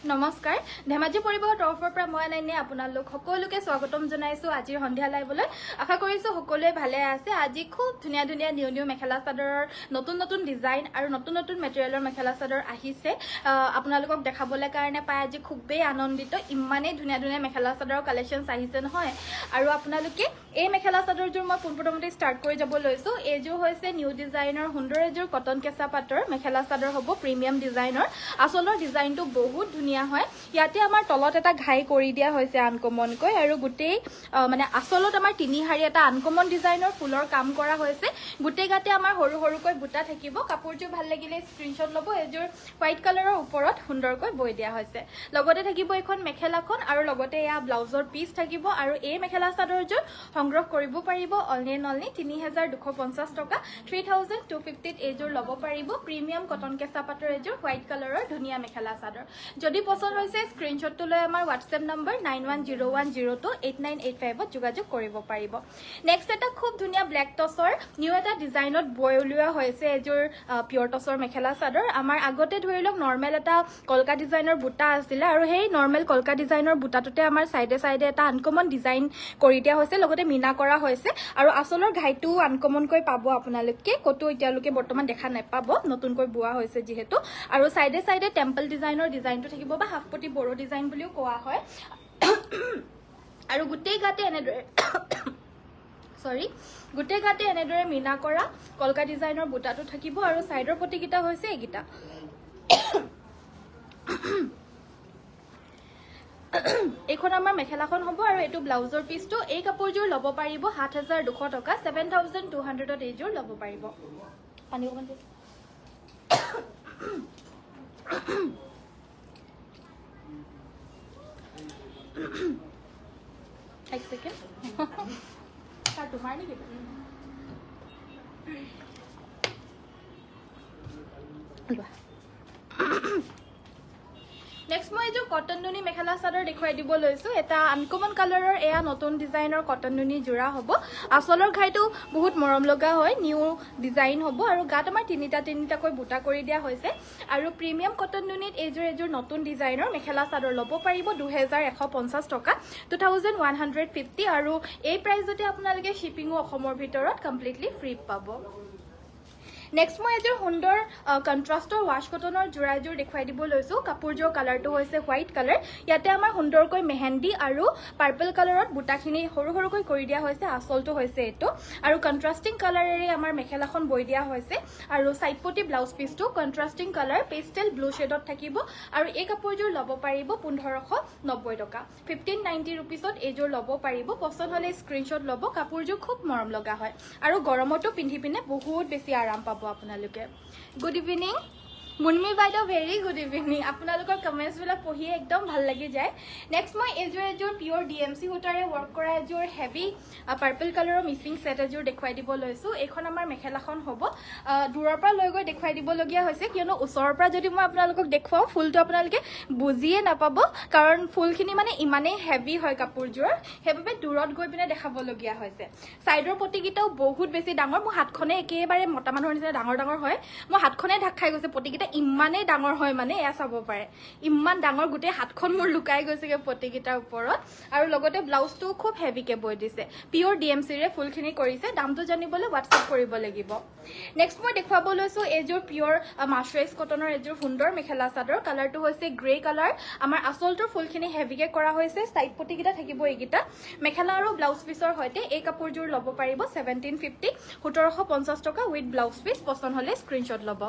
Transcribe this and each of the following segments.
নমস্কাৰ ধেমাজি পৰিবহৰ তৰফৰ পৰা মই নাইনে আপোনালোক সকলোকে স্বাগতম জনাইছো আজিৰ সন্ধিয়া লাইভলৈ আশা কৰিছো সকলোৱে ভালে আছে আজি খুব ধুনীয়া ধুনীয়া নিউ মেখেলা চাদৰৰ নতুন ডিজাইন আৰু নতুন মেটেৰিয়েলৰ মেখেলা চাদৰ আহিছে আপোনালোকক দেখাবলৈ কাৰণে পাই আজি খুবেই আনন্দিত ইমানেই ধুনীয়া মেখেলা চাদৰৰ কালেকশনছ আহিছে নহয় আৰু আপোনালোকে এই মেখেলা চাদৰযোৰ মই পোনপ্ৰথমতে ষ্টাৰ্ট কৰি যাব লৈছো এইযোৰ হৈছে নিউ ডিজাইনৰ সুন্দৰ এযোৰ কটন কেঁচা পাটৰ মেখেলা চাদৰ হ'ব প্ৰিমিয়াম ডিজাইনৰ আসলৰ ডিজাইনটো বহুত ধুনীয়া হয় ইয়াতে আমাৰ তলত এটা ঘাই কৰি দিয়া হৈছে আনকমনকৈ আৰু গুটেই মানে আসলত আমাৰ তিনিহাৰী এটা আনকমন ডিজাইনৰ ফুলৰ কাম কৰা হৈছে গুটেই গাতে আমাৰ সৰুকৈ বুটা থাকিব কাপোৰযোৰ ভাল লাগিলে স্ক্ৰিনশ্বট ল'ব এযোৰ হোৱাইট কালাৰৰ ওপৰত সুন্দৰকৈ বৈ দিয়া হৈছে লগতে থাকিব এখন মেখেলাখন আৰু লগতে এয়া ব্লাউজৰ পিচ থাকিব আৰু এই মেখেলা চাদৰযোৰ সংগ্ৰহ কৰিব পাৰিব অনলি ৩২৫০ টকা ৩২৫০ এইযোৰ ল'ব পাৰিব প্ৰিমিয়াম কটন কেঁচা পাটৰ এযোৰ হোৱাইট কালাৰৰ ধুনীয়া মেখেলা চাদৰ যদি পছন্দ হৈছে স্ক্ৰিনশ্বটটো লৈ আমাৰ হোৱাটছএপ নম্বৰ 9101028985ত যোগাযোগ কৰিব পাৰিব নেক্সট এটা খুব ধুনীয়া ব্লেক টছৰ নিউ এটা ডিজাইনত বৈ উলিওৱা হৈছে এযোৰ পিয়ৰ টছৰ মেখেলা চাদৰ আমাৰ আগতে ধৰি লওক নৰ্মেল এটা কলকা ডিজাইনৰ বুটা আছিল আৰু সেই নৰ্মেল কলকা ডিজাইনৰ বুটাটোতে আমাৰ সাইডে এটা আনকমন ডিজাইন কৰি দিয়া হৈছে লগতে মিনা কৰা হৈছে আৰু আসলৰ ঘাইটো আনকমনকৈ পাব আপোনালোকে কতো এতিয়ালৈকে বৰ্তমান দেখা নাপাব নতুনকৈ বোৱা হৈছে যিহেতু আৰু সাইডে টেম্পল ডিজাইনৰ ডিজাইনটো থাকিব বা হাফপটি বড়ো ডিজাইন বুলিও কোৱা হয় আৰু গোটেই গাতে এনেদৰে গোটেই গাতে এনেদৰে মিনা কৰা কলকা ডিজাইনৰ বুটাটো থাকিব আৰু সাইডৰ পটিকিটা হৈছে এইগিটা এইখন আমাৰ মেখেলাখন হ'ব আৰু এইটো ব্লাউজৰ পিচটো এই কাপোৰযোৰ ল'ব পাৰিব ৭২০০ টকা ৭২০০ত এইযোৰ ল'ব পাৰিব পানী অকমান দিয়ক এক সেকেন্ড তোমাৰ নেকি নেক্সট মই এযোৰ কটন নুনি মেখেলা চাদৰ দেখুৱাই দিব লৈছো এটা আনকমন কালাৰৰ এয়া নতুন ডিজাইনৰ কটন নুনি জোৰা হ'ব আসলৰ ঘাইটো বহুত মৰম লগা হয় নিউ ডিজাইন হ'ব আৰু গাত আমাৰ তিনিটাকৈ বুটা কৰি দিয়া হৈছে আৰু প্ৰিমিয়াম কটন নুনিত এইযোৰ নতুন ডিজাইনৰ মেখেলা চাদৰ ল'ব পাৰিব 2150 টকা 2150 আৰু এই প্ৰাইজতে আপোনালোকে শিপিঙো অসমৰ ভিতৰত কমপ্লিটলি ফ্ৰী পাব নেক্সট মই এযোৰ সুন্দৰ কন্ট্ৰাষ্টৰ ৱাশ কটনৰ জোৰা এযোৰ দেখুৱাই দিব লৈছো কাপোৰযোৰ কালাৰটো হৈছে হোৱাইট কালাৰ ইয়াতে আমাৰ সুন্দৰকৈ মেহেন্দি আৰু পাৰ্পল কালাৰত বুটাখিনি সৰুকৈ কৰি দিয়া হৈছে আসলটো হৈছে এইটো আৰু কন্ট্ৰাষ্টিং কালাৰেৰে আমাৰ মেখেলাখন বৈ দিয়া হৈছে আৰু সাইডপটি ব্লাউজ পিচটো কন্ট্ৰাষ্টিং কালাৰ পেষ্টেল ব্লু শেডত থাকিব আৰু এই কাপোৰযোৰ ল'ব পাৰিব 1590 টকা 1590 ৰুপিছত এইযোৰ ল'ব পাৰিব পছন্দ হ'লে স্ক্ৰিনশ্বট ল'ব কাপোৰযোৰ খুব মৰম লগা হয় আৰু গৰমতো পিন্ধি পিনে বহুত বেছি আৰাম পাব আপোনালোকে গুড ইভিনিং মুনমি বাইদেউ ভেৰি গুড ইভিনিং আপোনালোকৰ কমেণ্টছবিলাক পঢ়ি একদম ভাল লাগি যায় নেক্সট মই এযোৰ পিয়ৰ ডিএমচি সূতাৰে ৱৰ্ক কৰা এযোৰ হেভি পাৰ্পল কালাৰৰ মিচিং ছেট এযোৰ দেখুৱাই দিব লৈছো এইখন আমাৰ মেখেলাখন হ'ব দূৰৰ পৰা লৈ গৈ দেখুৱাই দিবলগীয়া হৈছে কিয়নো ওচৰৰ পৰা যদি মই আপোনালোকক দেখুৱাওঁ ফুলটো আপোনালোকে বুজিয়ে নাপাব কাৰণ ফুলখিনি মানে ইমানেই হেভি হয় কাপোৰযোৰৰ সেইবাবে দূৰত গৈ পিনে দেখাবলগীয়া হৈছে সাইডৰ পটিকিটাও বহুত বেছি ডাঙৰ মোৰ হাতখনে একেবাৰে মতা মানুহৰ নিচিনা ডাঙৰ হয় মোৰ হাতখনে ঢাক খাই গৈছে পটিকিটা ইমানেই ডাঙৰ হয় মানে এয়া চাব পাৰে ইমান ডাঙৰ গোটেই হাতখন মোৰ লুকাই গৈছেগে পটিকিটাৰ ওপৰত আৰু লগতে ব্লাউজটো খুব হেভিকে বৈ দিছে পিয়ৰ ডিএমচিৰে ফুলখিনি কৰিছে দামটো জানিবলৈ হোৱাটছআপ কৰিব লাগিব নেক্সট মই দেখুৱাব লৈছো এইযোৰ পিয়ৰ মাছৰাইজ কটনৰ এযোৰ সুন্দৰ মেখেলা চাদৰ কালাৰটো হৈছে গ্ৰে কালাৰ আমাৰ আসলটোৰ ফুলখিনি হেভিকে কৰা হৈছে সাইড পটিকিটা থাকিব এইগিটা মেখেলা আৰু ব্লাউজ পিচৰ সৈতে এই কাপোৰযোৰ ল'ব পাৰিব 1750 1750 টকা উইথ ব্লাউজ পিচ পছন্দ হ'লে স্ক্ৰিনশ্বট ল'ব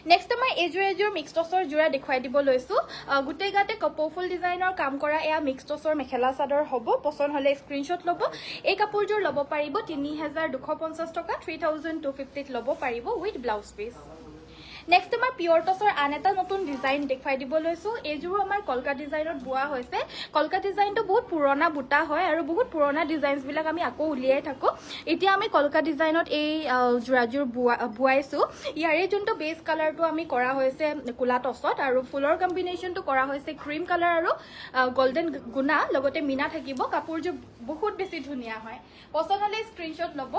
নেক্সট আমাৰ এইযোৰ মিক্স টছৰ জোৰা দেখুৱাই দিব লৈছো গোটেই গাতে কপৌফুল ডিজাইনৰ কাম কৰা এয়া মিক্স টছৰ মেখেলা চাদৰ হ'ব পছন্দ হ'লে স্ক্ৰিনশ্বট ল'ব এই কাপোৰযোৰ ল'ব পাৰিব 3250 টকা 3250ত ল'ব পাৰিব উইথ ব্লাউজ পিচ নেক্সট আমাৰ পিয়ৰ টছৰ আন এটা নতুন ডিজাইন দেখুৱাই দিব লৈছো এইযোৰ আমাৰ কলকা ডিজাইনত বোৱা হৈছে কলকা ডিজাইনটো বহুত পুৰণা বুটা হয় আৰু বহুত পুৰণা ডিজাইনছ বিলাক আমি আকৌ উলিয়াই থাকো এতিয়া আমি কলকা ডিজাইনত এই জোৰাজোৰ বুৱাইছো ইয়াৰে যোনটো বেছ কালাৰটো আমি কৰা হৈছে কুলা টছত আৰু ফুলৰ কম্বিনেশ্যনটো কৰা হৈছে ক্ৰীম কালাৰ আৰু গোল্ডেন গুনা লগতে মিনা থাকিব কাপোৰযোৰ বহুত বেছি ধুনীয়া হয় পছন্দ হ'লে স্ক্ৰিনশ্বট ল'ব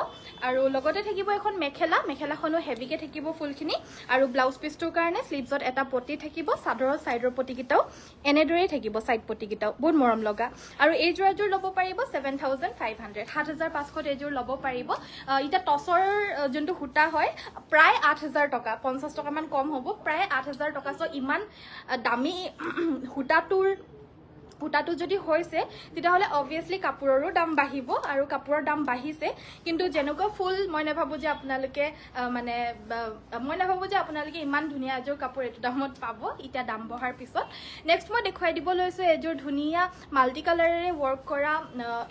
আৰু লগতে থাকিব এখন মেখেলাখনো হেভিকে থাকিব ফুলখিনি আৰু ব্লাউজ পিচটোৰ কাৰণে স্লিভছত এটা পটি থাকিব চাদৰৰ সাইডৰ পটিকেইটাও এনেদৰেই থাকিব সাইড পটিকেইটাও বহুত মৰম লগা আৰু এই যোৰাযোৰ ল'ব পাৰিব 7500 7500 এইযোৰ ল'ব পাৰিব ইটা টছৰ যোনটো হুটা হয় প্ৰায় 8000 টকা 50 টকা মান কম হ'ব প্ৰায় 8000 টকা সো ইমান দামী হুটাটো যদি হৈছে তেতিয়াহলে অবভিয়াসলি কাপোৰৰো দাম বাঢ়িব আৰু কাপোৰৰ দাম বাঢ়িছে কিন্তু যেনেকুৱা ফুল মই নাভাবো যে আপোনালোকে ইমান ধুনীয়া এযোৰ কাপোৰ এটো দামত পাব ইটা দাম বঢ়াৰ পিছত নেক্সট মই দেখুৱাই দিব লৈছো এযোৰ ধুনীয়া মাল্টি কালাৰেৰে ওয়াৰ্ক কৰা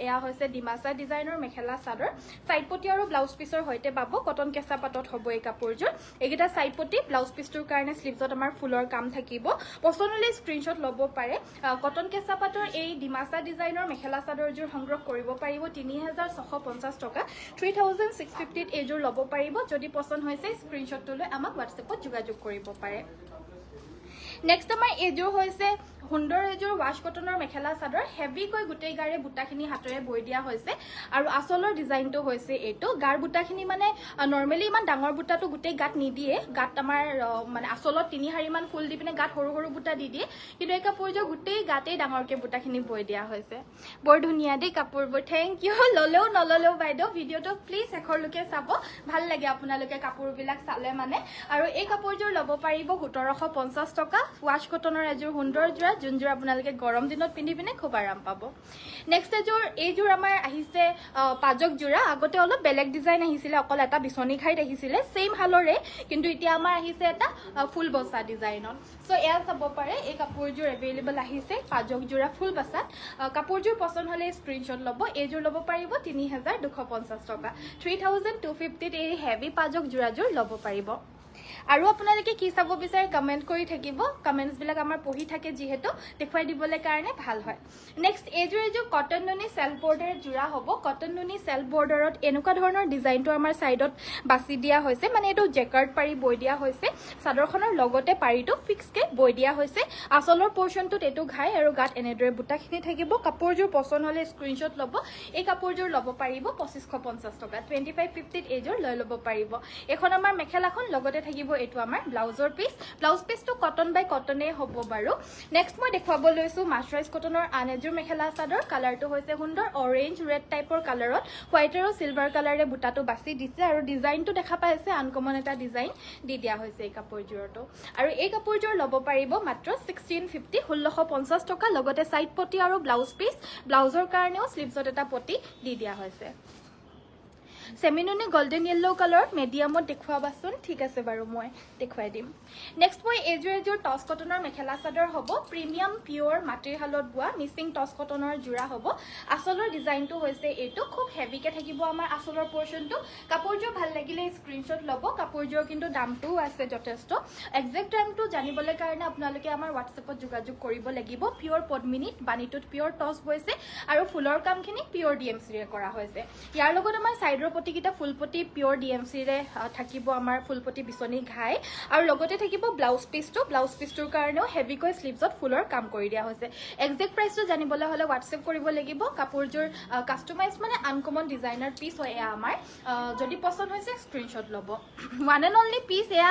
এয়া হৈছে ডিমাছা ডিজাইনৰ মেখেলা চাদৰ সাইড পটি আৰু ব্লাউজ পিচৰ হৈতে পাব কটন কেঁচা পাতত হ'ব এই কাপোৰযোৰ এইকেইটা সাইড পটি ব্লাউজ পিচটোৰ কাৰণে স্লিভছত আমাৰ ফুলৰ কাম থাকিব পছন্দ হ'লে স্ক্ৰিনশ্বট ল'ব পাৰে কটন কেঁচা পাতৰ এই ডিমাছা ডিজাইনৰ মেখেলা চাদৰযোৰ সংগ্ৰহ কৰিব পাৰিব 3650 টকা 3650 এইযোৰ ল'ব পাৰিব যদি পছন্দ হৈছে স্ক্ৰিনশ্বটটো লৈ আমাক WhatsAppত যোগাযোগ কৰিব পাৰে নেক্সট আমাৰ এইযোৰ হৈছে সুন্দৰ এযোৰ ওয়াশ কটনৰ মেখেলা চাদৰ হেভি কৈ গুটেই গাৰে বুটাখিনি হাতেৰে বৈ দিয়া হৈছে আৰু আসলৰ ডিজাইনটো হৈছে এটো গাৰ বুটাখিনি মানে নৰমালি ইমান ডাঙৰ বুটাটো গুটেই গাত নিদিয়ে গাত আমাৰ মানে আসলত তিনি হাৰি মান ফুল দি পিনে গাত সৰু সৰু বুটা দি দিয়ে কিন্তু এই কাপোৰযোৰ গুটেই গাতেই ডাঙৰকে বুটাখিনি বৈ দিয়া হৈছে বৰ ধুনীয়া দেই কাপোৰবোৰ থ্যাংক ইউ ললেও নললেও বাইদেউ ভিডিওটো প্লিজ শেষৰলৈকে চাব ভাল লাগে আপোনালোকে কাপোৰবিলাক চালে মানে আৰু এই কাপোৰযোৰ ল'ব পাৰিব 1750 টকা ওয়াশ কটনৰ এযোৰ সুন্দৰ যোৰা যোনযোৰ আপোনালোকে গৰম দিনত পিন্ধি পিনে খুব আৰাম পাব নেক্সট এইযোৰ আমাৰ আহিছে পাজক যোৰা আগতে অলপ বেলেগ ডিজাইন আহিছিলে অকল এটা বিছনি খাইত আহিছিলে সেম হালৰে কিন্তু এতিয়া আমাৰ আহিছে এটা ফুল বসা ডিজাইনত সো এয়া চাব পাৰে এই কাপোৰযোৰ এভেইলেবল আহিছে পাজক যোৰা ফুল বসাত কাপোৰযোৰ পছন্দ হলে স্ক্ৰিনশ্বট ল'ব এইযোৰ ল'ব পাৰিব 3250 টকা 3250 এই হেভি পাজক যোৰাযোৰ ল'ব পাৰিব আৰু আপোনালোকে কি চাব বিচাৰে কমেন্ট কৰি থাকিব কমেন্টস বিলাক আমাৰ পঢ়ি থাকে যেহেতু দেখুৱাই দিবলৈ কাৰণে ভাল হয় নেক্সট এইযোৰ কটন নুনি সেলফ বৰ্ডাৰ জোৰা হ'ব কটন নুনি সেলফ বৰ্ডাৰত এনেকুৱা ধৰণৰ ডিজাইনটো আমাৰ সাইডত বাছি দিয়া হৈছে মানে এটো জেকাৰ্ড পাৰি বৈ দিয়া হৈছে চাদৰখনৰ লগতে পাৰিটো ফিক্সকে বৈ দিয়া হৈছে আসলৰ পোৰশনটোত এটো ঘাই আৰু গাত এনেদৰে বুটাখিনি থাকিব কাপোৰযোৰ পছন্দ হলে স্ক্ৰিনশ্বট ল'ব এই কাপোৰযোৰ ল'ব পাৰিব 2550 টকা 2550 এইযোৰ লৈ ল'ব পাৰিব এখন আমাৰ মেখেলাখন লগতে থাকিব এটো আমাৰ ব্লাউজৰ ব্লাউজ পিচটো কটন বাই কটনে হ'ব বাৰু নেক্সট মই দেখুৱাব লৈছো মাছৰাইজ কটনৰ আন এযোৰ মেখেলা চাদৰ কালাৰটো হৈছে সুন্দৰ অৰেঞ্জ ৰেড টাইপৰ কালাৰত হোৱাইট আৰু সিলভাৰ কালাৰে বুটাটো বাছি দিছে আৰু ডিজাইনটো দেখা পাইছে আনকমন এটা ডিজাইন দি দিয়া হৈছে এই কাপোৰযোৰটো আৰু এই কাপোৰযোৰ ল'ব পাৰিব মাত্ৰ 1650 টকা লগতে সাইড পটি আৰু ব্লাউজ পিচ ব্লাউজৰ কাৰণেও স্লিভছত এটা পটি দি দিয়া হৈছে সেমিনুনি গোল্ডেন ইয়েলো কালাৰ মিডিয়ামত দেখুৱাবাচোন ঠিক আছে বাৰু মই দেখুৱাই দিম নেক্সট মই এযোৰ টস কটনৰ মেখেলা চাদৰ হ'ব প্ৰিমিয়াম পিওৰ মাটিৰ হালত বোৱা মিসিং টস কটনৰ জোৰা হ'ব আসলৰ ডিজাইনটো হৈছে এটো খুব হেভিকে থাকিব আমাৰ আসলৰ পোৰশনটো কাপোৰযোৰ ভাল লাগিলে স্ক্ৰিনশ্বট ল'ব কাপোৰযোৰ কিন্তু দামটো আছে যথেষ্ট এক্সাক্ট দামটো জানিবলৈ কাৰণে আপোনালোকে আমাৰ WhatsAppত যোগাযোগ কৰিব লাগিব পিওৰ পদ্মিনী বানিটোত পিওৰ টস হৈছে আৰু ফুলৰ কামখিনি পিওৰ ডিএমসি ৰে কৰা হৈছে ইয়াৰ লগত আমাৰ সাইডৰ পটিকিটা ফুলপটি পিওৰ ডিএমসি ৰে থাকিব আমাৰ ফুলপটি বিছনি ঘাই আৰু লগতে থাকিব ব্লাউজ পিচটোৰ কাৰণেও হেভিকৈ স্লিভছত ফুলৰ কাম কৰি দিয়া হৈছে এক্সাক্ট প্ৰাইসটো জানিবলৈ হলে WhatsApp কৰিব লাগিব কাপোৰযোৰ কাস্টমাইজ মানে আনকমন ডিজাইনাৰ পিস হয় এয়া আমাৰ যদি পছন্দ হৈছে স্ক্ৰিনশ্বট ল'ব ওয়ান এণ্ড অনলি পিস এয়া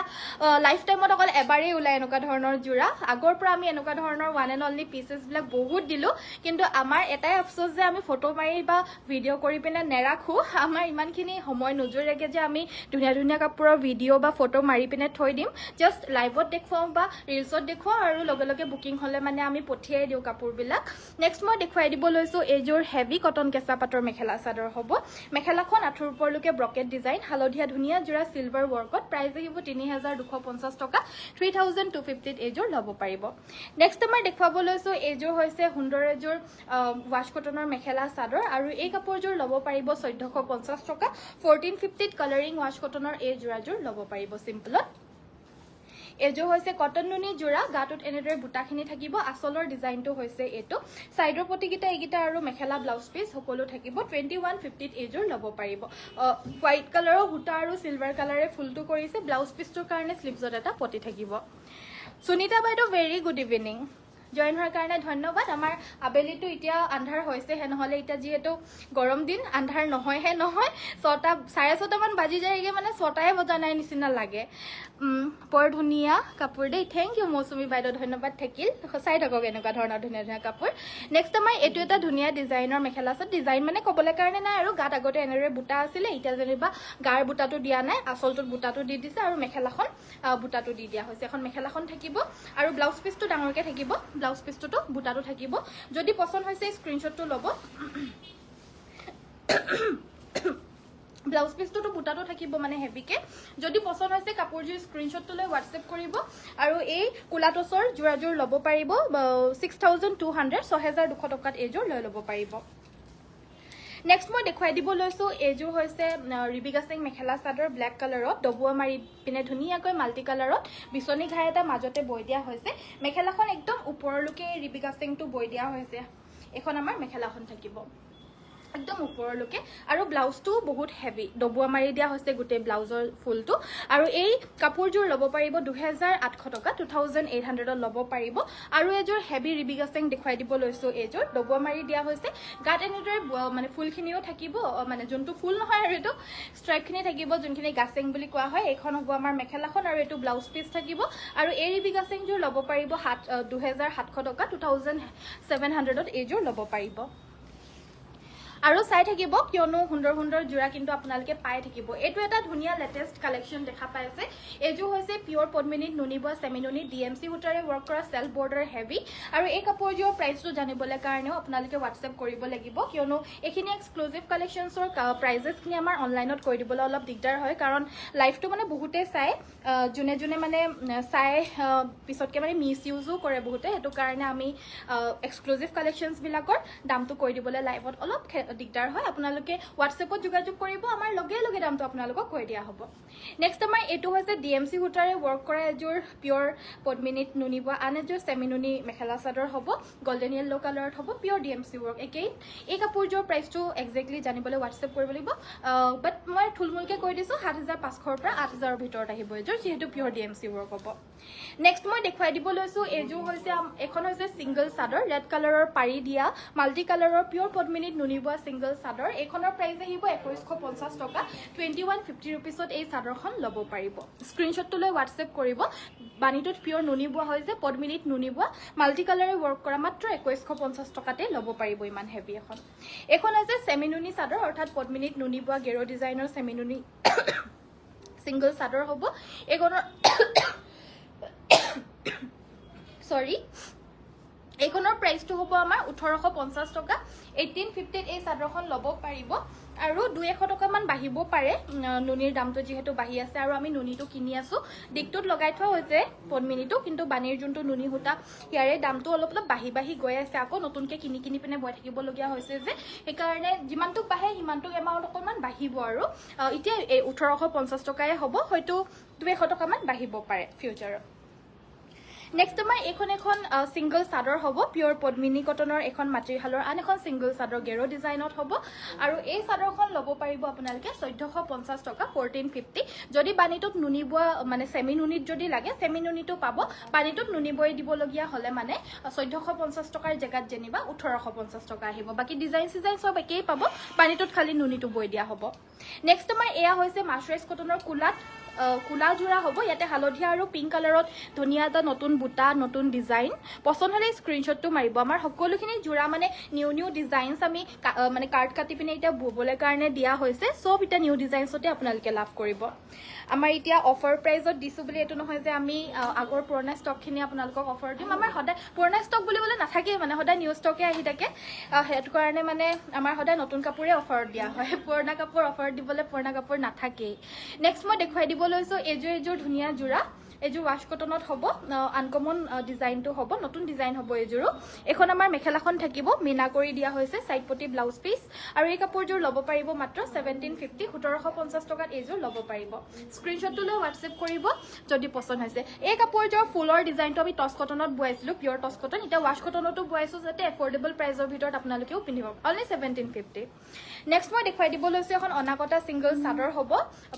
লাইফ টাইমত অকল এবাৰেই ওলাই এনেকুৱা ধৰণৰ জোৰা আগৰ পৰা আমি এনেকুৱা ধৰণৰ ওয়ান এণ্ড অনলি পিসেস বিলাক বহুত দিলো কিন্তু আমাৰ এটাই আফসোস যে আমি ফটো মাৰি বা ভিডিও কৰি পিনে নেৰাখো আমাৰ ইমানখিনি সময় নজৰেগে যে আমি ধুনীয়া ধুনীয়া কাপোৰৰ ভিডিও বা ফটো মাৰি পিনে থৈ দিম জাস্ট লাইভত দেখুৱাও বা ৰিলছত দেখুৱাও আৰু লগে লগে বুকিং হলে মানে আমি পঠিয়াই দিও কাপোৰবিলাক নেক্সট মই দেখুৱাই দিব লৈছো এইযোৰ হেভি কটন কেঁচা পাটৰ মেখেলা চাদৰ হ'ব মেখেলাখন আঁঠুৰ ওপৰলৈকে ব্ৰকেট ডিজাইন হালধীয়া ধুনীয়া জোৰা সিলভাৰ ৱৰ্কত প্ৰাইস আহিব 3250 টকা 3250 এইযোৰ ল'ব পাৰিব নেক্সট আমাৰ দেখুৱাব লৈছো এইযোৰ হৈছে সুন্দৰ এযোৰ ওয়াশ কটনৰ মেখেলা চাদৰ আৰু এই কাপোৰযোৰ ল'ব পাৰিব 1450 টকা 1450 কালাৰিং ওয়াশ কটনৰ এই জোৰাযোৰ ল'ব পাৰিব সিম্পলত এযোৰ হৈছে কটন নুনি জোৰা গাটোত এনেদৰে বুটাখিনি থাকিব আসলৰ ডিজাইনটো হৈছে এটো সাইডৰ পটিকিটা এইগিটা আৰু মেখেলা ব্লাউজ পিস সকলো থাকিব 2150 এইযোৰ ল'ব পাৰিব হোৱাইট কালাৰৰ হুটা আৰু সিলভাৰ কালাৰে ফুলটো কৰিছে ব্লাউজ পিচটোৰ কাৰণে স্লিভছত এটা পটি থাকিব সুনিতা বাইদেউ ভেৰি গুড ইভিনিং জইন হোৱাৰ কাৰণে ধন্যবাদ আমাৰ আবেলিটো এতিয়া আন্ধাৰ হৈছেহে নহ'লে এতিয়া যিহেতু গৰম দিন আন্ধাৰ নহয়হে নহয় 6টা 6:30 মান বাজি যায়গে মানে 6টাই বজা নাই নিচিনা লাগে বৰ ধুনীয়া কাপোৰ দেই থেংক ইউ মৌচুমী বাইদেউ ধন্যবাদ থাকিল চাই থাকক এনেকুৱা ধৰণৰ ধুনীয়া ধুনীয়া কাপোৰ নেক্সট আমাৰ এইটো এটা ধুনীয়া ডিজাইনৰ মেখেলা আছে ডিজাইন মানে ক'বলৈ কাৰণে নাই আৰু গাত আগতে এনেদৰে বুটা আছিলে এতিয়া যেনিবা গাৰ বুটাটো দিয়া নাই আচলটোত বুটাটো দি দিছে আৰু মেখেলাখন বুটাটো দি দিয়া হৈছে এখন মেখেলাখন থাকিব আৰু ব্লাউজ পিচটো ডাঙৰকৈ থাকিব ব্লাউজ পিচটোতো বুটাটো থাকিব যদি পছন্দ হৈছে স্ক্ৰীনশ্বটটো ল'ব ব্লাউজ পিচটোতো বুটাটো থাকিব মানে হেভিকে যদি পছন্দ হৈছে কাপোৰযোৰ স্ক্ৰীনশ্বটটো লৈ হোৱাটছএপ কৰিব আৰু এই কোলা টচৰ যোৰাযোৰ ল'ব পাৰিব 6200 6200 টকাত এইযোৰ লৈ ল'ব পাৰিব নেক্সট মই দেখুৱাই দিব লৈছো এইযোৰ হৈছে ৰিবিকা সিং মেখেলা চাদৰ ব্লেক কালাৰত ডবুৱা মাৰি পিনে ধুনীয়াকৈ মাল্টি কালাৰত বিচনী ঘাই এটা মাজতে বৈ দিয়া হৈছে মেখেলাখন একদম ওপৰলৈকে ৰিবিকা সিংটো বৈ দিয়া হৈছে এখন আমাৰ মেখেলাখন থাকিব একদম ওপৰলৈকে আৰু ব্লাউজটো বহুত হেভি ডবুৱা মাৰি দিয়া হৈছে গোটেই ব্লাউজৰ ফুলটো আৰু এই কাপোৰযোৰ ল'ব পাৰিব 2800 টকা 2800ত ল'ব পাৰিব আৰু এযোৰ হেভি ৰিবিকা সিং দেখুৱাই দিব লৈছো এইযোৰ ডবুৱা মাৰি দিয়া হৈছে গাত এনেদৰে মানে ফুলখিনিও থাকিব মানে যোনটো ফুল নহয় আৰু এইটো ষ্ট্ৰাইপখিনি থাকিব যোনখিনি গাছিং বুলি কোৱা হয় এইখন হ'ব আমাৰ মেখেলাখন আৰু এইটো ব্লাউজ পিচ থাকিব আৰু এই ৰিবিকা সিংযোৰ ল'ব পাৰিব 2700 টকা 2700ত এইযোৰ ল'ব পাৰিব আৰু চাই থাকিব কিয়নো সুন্দৰ সুন্দৰ জোৰা কিন্তু আপোনালোকে পাই থাকিব এইটো এটা ধুনীয়া লেটেষ্ট কালেকশ্যন দেখা পাইছে এইযোৰ হৈছে পিয়ৰ পদ্মিনীত নুনিবোৱা সেমিনুনি ডিএমসি সূতাৰে ৱৰ্ক কৰা সেলফ বৰ্ডাৰ হেভি আৰু এই কাপোৰযোৰৰ প্ৰাইচটো জানিবলৈ কাৰণেও আপোনালোকে হোৱাটছএপ কৰিব লাগিব কিয়নো এইখিনি এক্সক্লুজিভ কালেকশ্যনছৰ প্ৰাইজেছখিনি আমাৰ অনলাইনত কৈ দিবলৈ অলপ দিগদাৰ হয় কাৰণ লাইভটো মানে বহুতে চাই যোনে যোনে মানে চাই পিছতকৈ মানে মিছ ইউজো কৰে বহুতে সেইটো কাৰণে আমি এক্সক্লুজিভ কালেকশ্যনছবিলাকৰ দামটো কৈ দিবলৈ লাইভত অলপ দিগদাৰ হয় আপোনালোকে হোৱাটছএপত যোগাযোগ কৰিব আমাৰ লগে লগে দামটো আপোনালোকক কৈ দিয়া হ'ব নেক্সট আমাৰ এইটো হৈছে ডিএমসি সূতাৰে ৱৰ্ক কৰা এযোৰ পিয়ৰ পদ্মিনীত নুনিবোৱা আন এযোৰ সেমিনুনি মেখেলা চাদৰ হ'ব গোল্ডেন য়েল্লো কালাৰত হ'ব পিয়ৰ ডিএমসি ৱৰ্ক একেই এই কাপোৰযোৰ প্ৰাইচটো এক্সেক্টলি জানিবলৈ হোৱাটছএপ কৰিব লাগিব বাট মই থুলমূলকৈ কৈ দিছোঁ 7500ৰ পৰা 8000ৰ ভিতৰত আহিব এযোৰ যিহেতু পিয়ৰ ডিএমসি ৱৰ্ক হ'ব নেক্সট মই দেখুৱাই দিব লৈছোঁ এইযোৰ হৈছে এখন হৈছে ছিংগল চাদৰ ৰেড কালাৰৰ পাৰি দিয়া মাল্টি কালাৰৰ পিয়ৰ পদ্মিনীত নুনিবোৱা সিংগল চাদৰ এইখনৰ প্ৰাইচ আহিব 2150 টকা 2150 ৰুপিছত এই চাদৰখন ল'ব পাৰিব স্ক্ৰীনশ্বটটো লৈ হোৱাটছএপ কৰিব বাণীটোত পিয়ৰ নুনি বোৱা হৈছে পদ্মিনীত নুনি বোৱা মাল্টি কালাৰে ৱৰ্ক কৰা মাত্ৰ 2150 টকাতে ল'ব পাৰিব ইমান হেভি এখন হৈছে সেমিনুনি চাদৰ অৰ্থাৎ পদ্মিনীত নুনি বোৱা গেৰো ডিজাইনৰ সেমিনুনি সিংগল চাদৰ হ'ব এইখনৰ সৰি এইখনৰ প্ৰাইচটো হ'ব আমাৰ 1850 টকা 1850ত এই চাদৰখন ল'ব পাৰিব আৰু 200 টকামান বাঢ়িব পাৰে নুনিৰ দামটো যিহেতু বাঢ়ি আছে আৰু আমি নুনিটো কিনি আছোঁ দিকটোত লগাই থোৱা হৈছে পদ্মিনীটো কিন্তু বাণীৰ যোনটো নুনি সূতা ইয়াৰে দামটো অলপ অলপ বাঢ়ি গৈ আছে আকৌ নতুনকৈ কিনি পিনে বৈ থাকিবলগীয়া হৈছে যে সেইকাৰণে যিমানটো বাঢ়ে সিমানটো এমাউণ্ট অকণমান বাঢ়িব আৰু এতিয়া 1850 টকাই হ'ব হয়তো 200 টকামান বাঢ়িব পাৰে ফিউচাৰত নেক্সট আমাৰ এখন সিংগল চাদৰ হ'ব পিয়ৰ পদ্মিনী কটনৰ এখন মাটিশালৰ আন এখন সিংগল চাদৰ গেৰো ডিজাইনত হ'ব আৰু এই চাদৰখন ল'ব পাৰিব আপোনালোকে 1450 টকা 1450 যদি বাণীটোত নুনি বোৱা মানে সেমি নুনিত যদি লাগে সেমি নুনিটো পাব বাণীটোত নুনি বৈ দিবলগীয়া হ'লে মানে 1450 টকাৰ জেগাত যেনিবা 1850 টকা আহিব বাকী ডিজাইন চব একেই পাব বাণীটোত খালি নুনিটো বৈ দিয়া হ'ব নেক্সট আমাৰ এয়া হৈছে মাছৰাইজ কটনৰ কুলা জোৰা হ'ব ইয়াতে হালধীয়া আৰু পিংক কালাৰত ধুনীয়া এটা নতুন বুটা নতুন ডিজাইন পছন্দ হ'লে স্ক্ৰীনশ্বটটো মাৰিব আমাৰ সকলোখিনি জোৰা মানে নিউ ডিজাইনছ আমি মানে কাৰ্ড কাটি পিনে এতিয়া ববলৈ কাৰণে দিয়া হৈছে সব এটা নিউ ডিজাইনছতে আপোনালোকে লাভ কৰিব আমাৰ এতিয়া অফাৰ প্ৰাইজত দিছোঁ বুলি এইটো নহয় যে আমি আগৰ পুৰণা ষ্টকখিনি আপোনালোকক অফাৰ দিম আমাৰ সদায় পুৰণা ষ্টক বুলিবলৈ নাথাকেই মানে সদায় নিউ ষ্টকে আহি থাকে সেইটো কাৰণে মানে আমাৰ সদায় নতুন কাপোৰে অফাৰত দিয়া হয় পুৰণা কাপোৰ অফাৰত দিবলৈ পুৰণা কাপোৰ নাথাকেই নেক্সট মই দেখুৱাই দিব লৈছোঁ এইযোৰ ধুনীয়া জোৰা এইযোৰ ৱাশ কটনত হ'ব আনকমন ডিজাইনটো হ'ব নতুন ডিজাইন হ'ব এইযোৰো এখন আমাৰ মেখেলাখন থাকিব মিনা কৰি দিয়া হৈছে সাইড পটি ব্লাউজ পিচ আৰু এই কাপোৰযোৰ ল'ব পাৰিব মাত্ৰ 1750 1750 টকাত এইযোৰ ল'ব পাৰিব স্ক্ৰীনশ্বটটো লৈ হোৱাটছএপ কৰিব যদি পছন্দ হৈছে এই কাপোৰযোৰ ফুলৰ ডিজাইনটো আমি টচ কটনত বোৱাইছিলোঁ পিয়ৰ টচ কটন এতিয়া ৱাশ কটনতো বোৱাইছোঁ যাতে এফৰ্ডেবল প্ৰাইজৰ ভিতৰত আপোনালোকেও পিন্ধিব অনলি 1750 নেক্সট মই দেখুৱাই দিব লৈছোঁ এখন অনাকটা ছিংগল চাদৰ হ'ব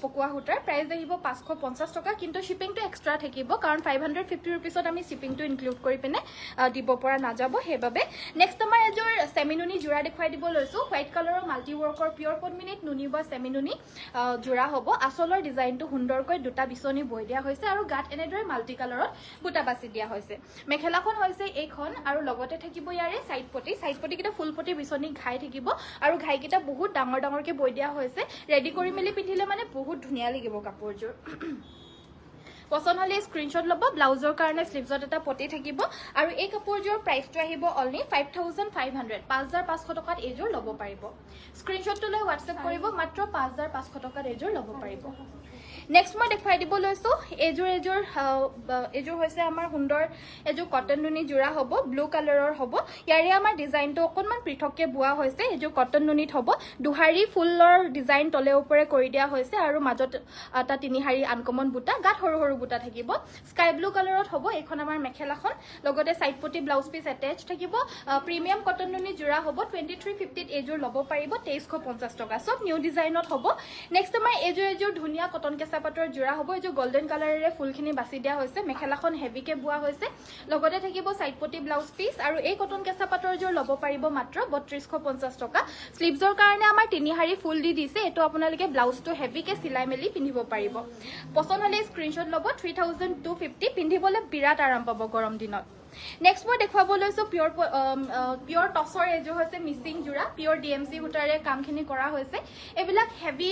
পকোৱা সূতাৰ প্ৰাইচ আহিব 550 টকা কিন্তু শ্বিপিংটো এক্সট্ৰা এক্সট্ৰা থাকিব কাৰণ 550 ৰুপিছত আমি শ্বিপিংটো ইনক্লুড কৰি পিনে দিব পৰা নাযাব সেইবাবে নেক্সট আমাৰ এযোৰ সেমিনুনি জোৰা দেখুৱাই দিব লৈছো হোৱাইট কালাৰৰ মাল্টি ৱৰ্কৰ পিয়ৰ পদ্মিনীত নুনি বা সেমিনুনি জোৰা হ'ব আচলৰ ডিজাইনটো সুন্দৰকৈ দুটা বিচনি বৈ দিয়া হৈছে আৰু গাত এনেদৰে মাল্টি কালাৰত বুটা বাছি দিয়া হৈছে মেখেলাখন হৈছে এইখন আৰু লগতে থাকিব ইয়াৰে সাইড পটি কিটা ফুল পটি বিচনি ঘাই থাকিব আৰু ঘাই কিটা বহুত ডাঙৰ ডাঙৰকে বৈ দিয়া হৈছে ৰেডি কৰি মেলি পিন্ধিলে মানে বহুত ধুনীয়া লাগিব কাপোৰযোৰ পছন্দ হলে স্ক্ৰিনশ্বট ল'ব ব্লাউজৰ কাৰণে স্লিভছত এটা পটি থাকিব আৰু এই কাপোৰযোৰ প্ৰাইচটো আহিব অনলি 5500 5500 টকাত এইযোৰ ল'ব পাৰিব স্ক্ৰিনশ্বটটো লৈ হোৱাটছএপ কৰিব মাত্ৰ 5500 টকাত এইযোৰ ল'ব পাৰিব নেক্সট মই দেখুৱাই দিব লৈছো এইযোৰ হৈছে আমাৰ সুন্দৰ এযোৰ কটন নুনি জোৰা হ'ব ব্লু কালাৰৰ হ'ব ইয়াৰে আমাৰ ডিজাইনটো অকনমান পৃথককে বুৱা হৈছে এইযোৰ কটন নুনিত হ'ব দুহাৰী ফুলৰ ডিজাইন তলে ওপৰে কৰি দিয়া হৈছে আৰু মাজত এটা তিনিহাৰী আনকমন বুটা গাত সৰু সৰু বুটা থাকিব স্কাই ব্লু কালাৰত হ'ব এইখন আমাৰ মেখেলাখন লগতে সাইড পটি ব্লাউজ পিস এটাচ থাকিব প্ৰিমিয়াম কটন নুনি জোৰা হ'ব 2350 ত এইযোৰ ল'ব পাৰিব 2350 টকা সব নিউ ডিজাইনত হ'ব নেক্সট আমাৰ এইযোৰ ধুনীয়া কটন কেঁচা পাটৰ জোৰা হ'ব এইযোৰ গোল্ডেন কালাৰেৰে ফুলখিনি বাছি দিয়া হৈছে মেখেলাখন হেভিকে বুৱা হৈছে লগতে থাকিব সাইড পটি ব্লাউজ পিস আৰু এই কটন কেঁচা পাটৰ জোৰ ল'ব পাৰিব মাত্ৰ 3250 টকা স্লিভছৰ কাৰণে আমাৰ তিনিহাৰী ফুল দি দিছে এটো আপোনালোকে ব্লাউজটো হেভিকে সিলাই মেলি পিন্ধিব পাৰিব পছন্দ হলে স্ক্ৰিনশ্বট ল'ব 3250 পিন্ধিবলৈ বিৰাট আৰাম পাব গৰম দিনত নেক্সট মই দেখুৱাব লৈছো পিয়ৰ টছৰ এযোৰ হৈছে মিচিং জোৰা পিয়ৰ ডিএমসি সূতাৰে কামখিনি কৰা হৈছে এবিলাক হেভি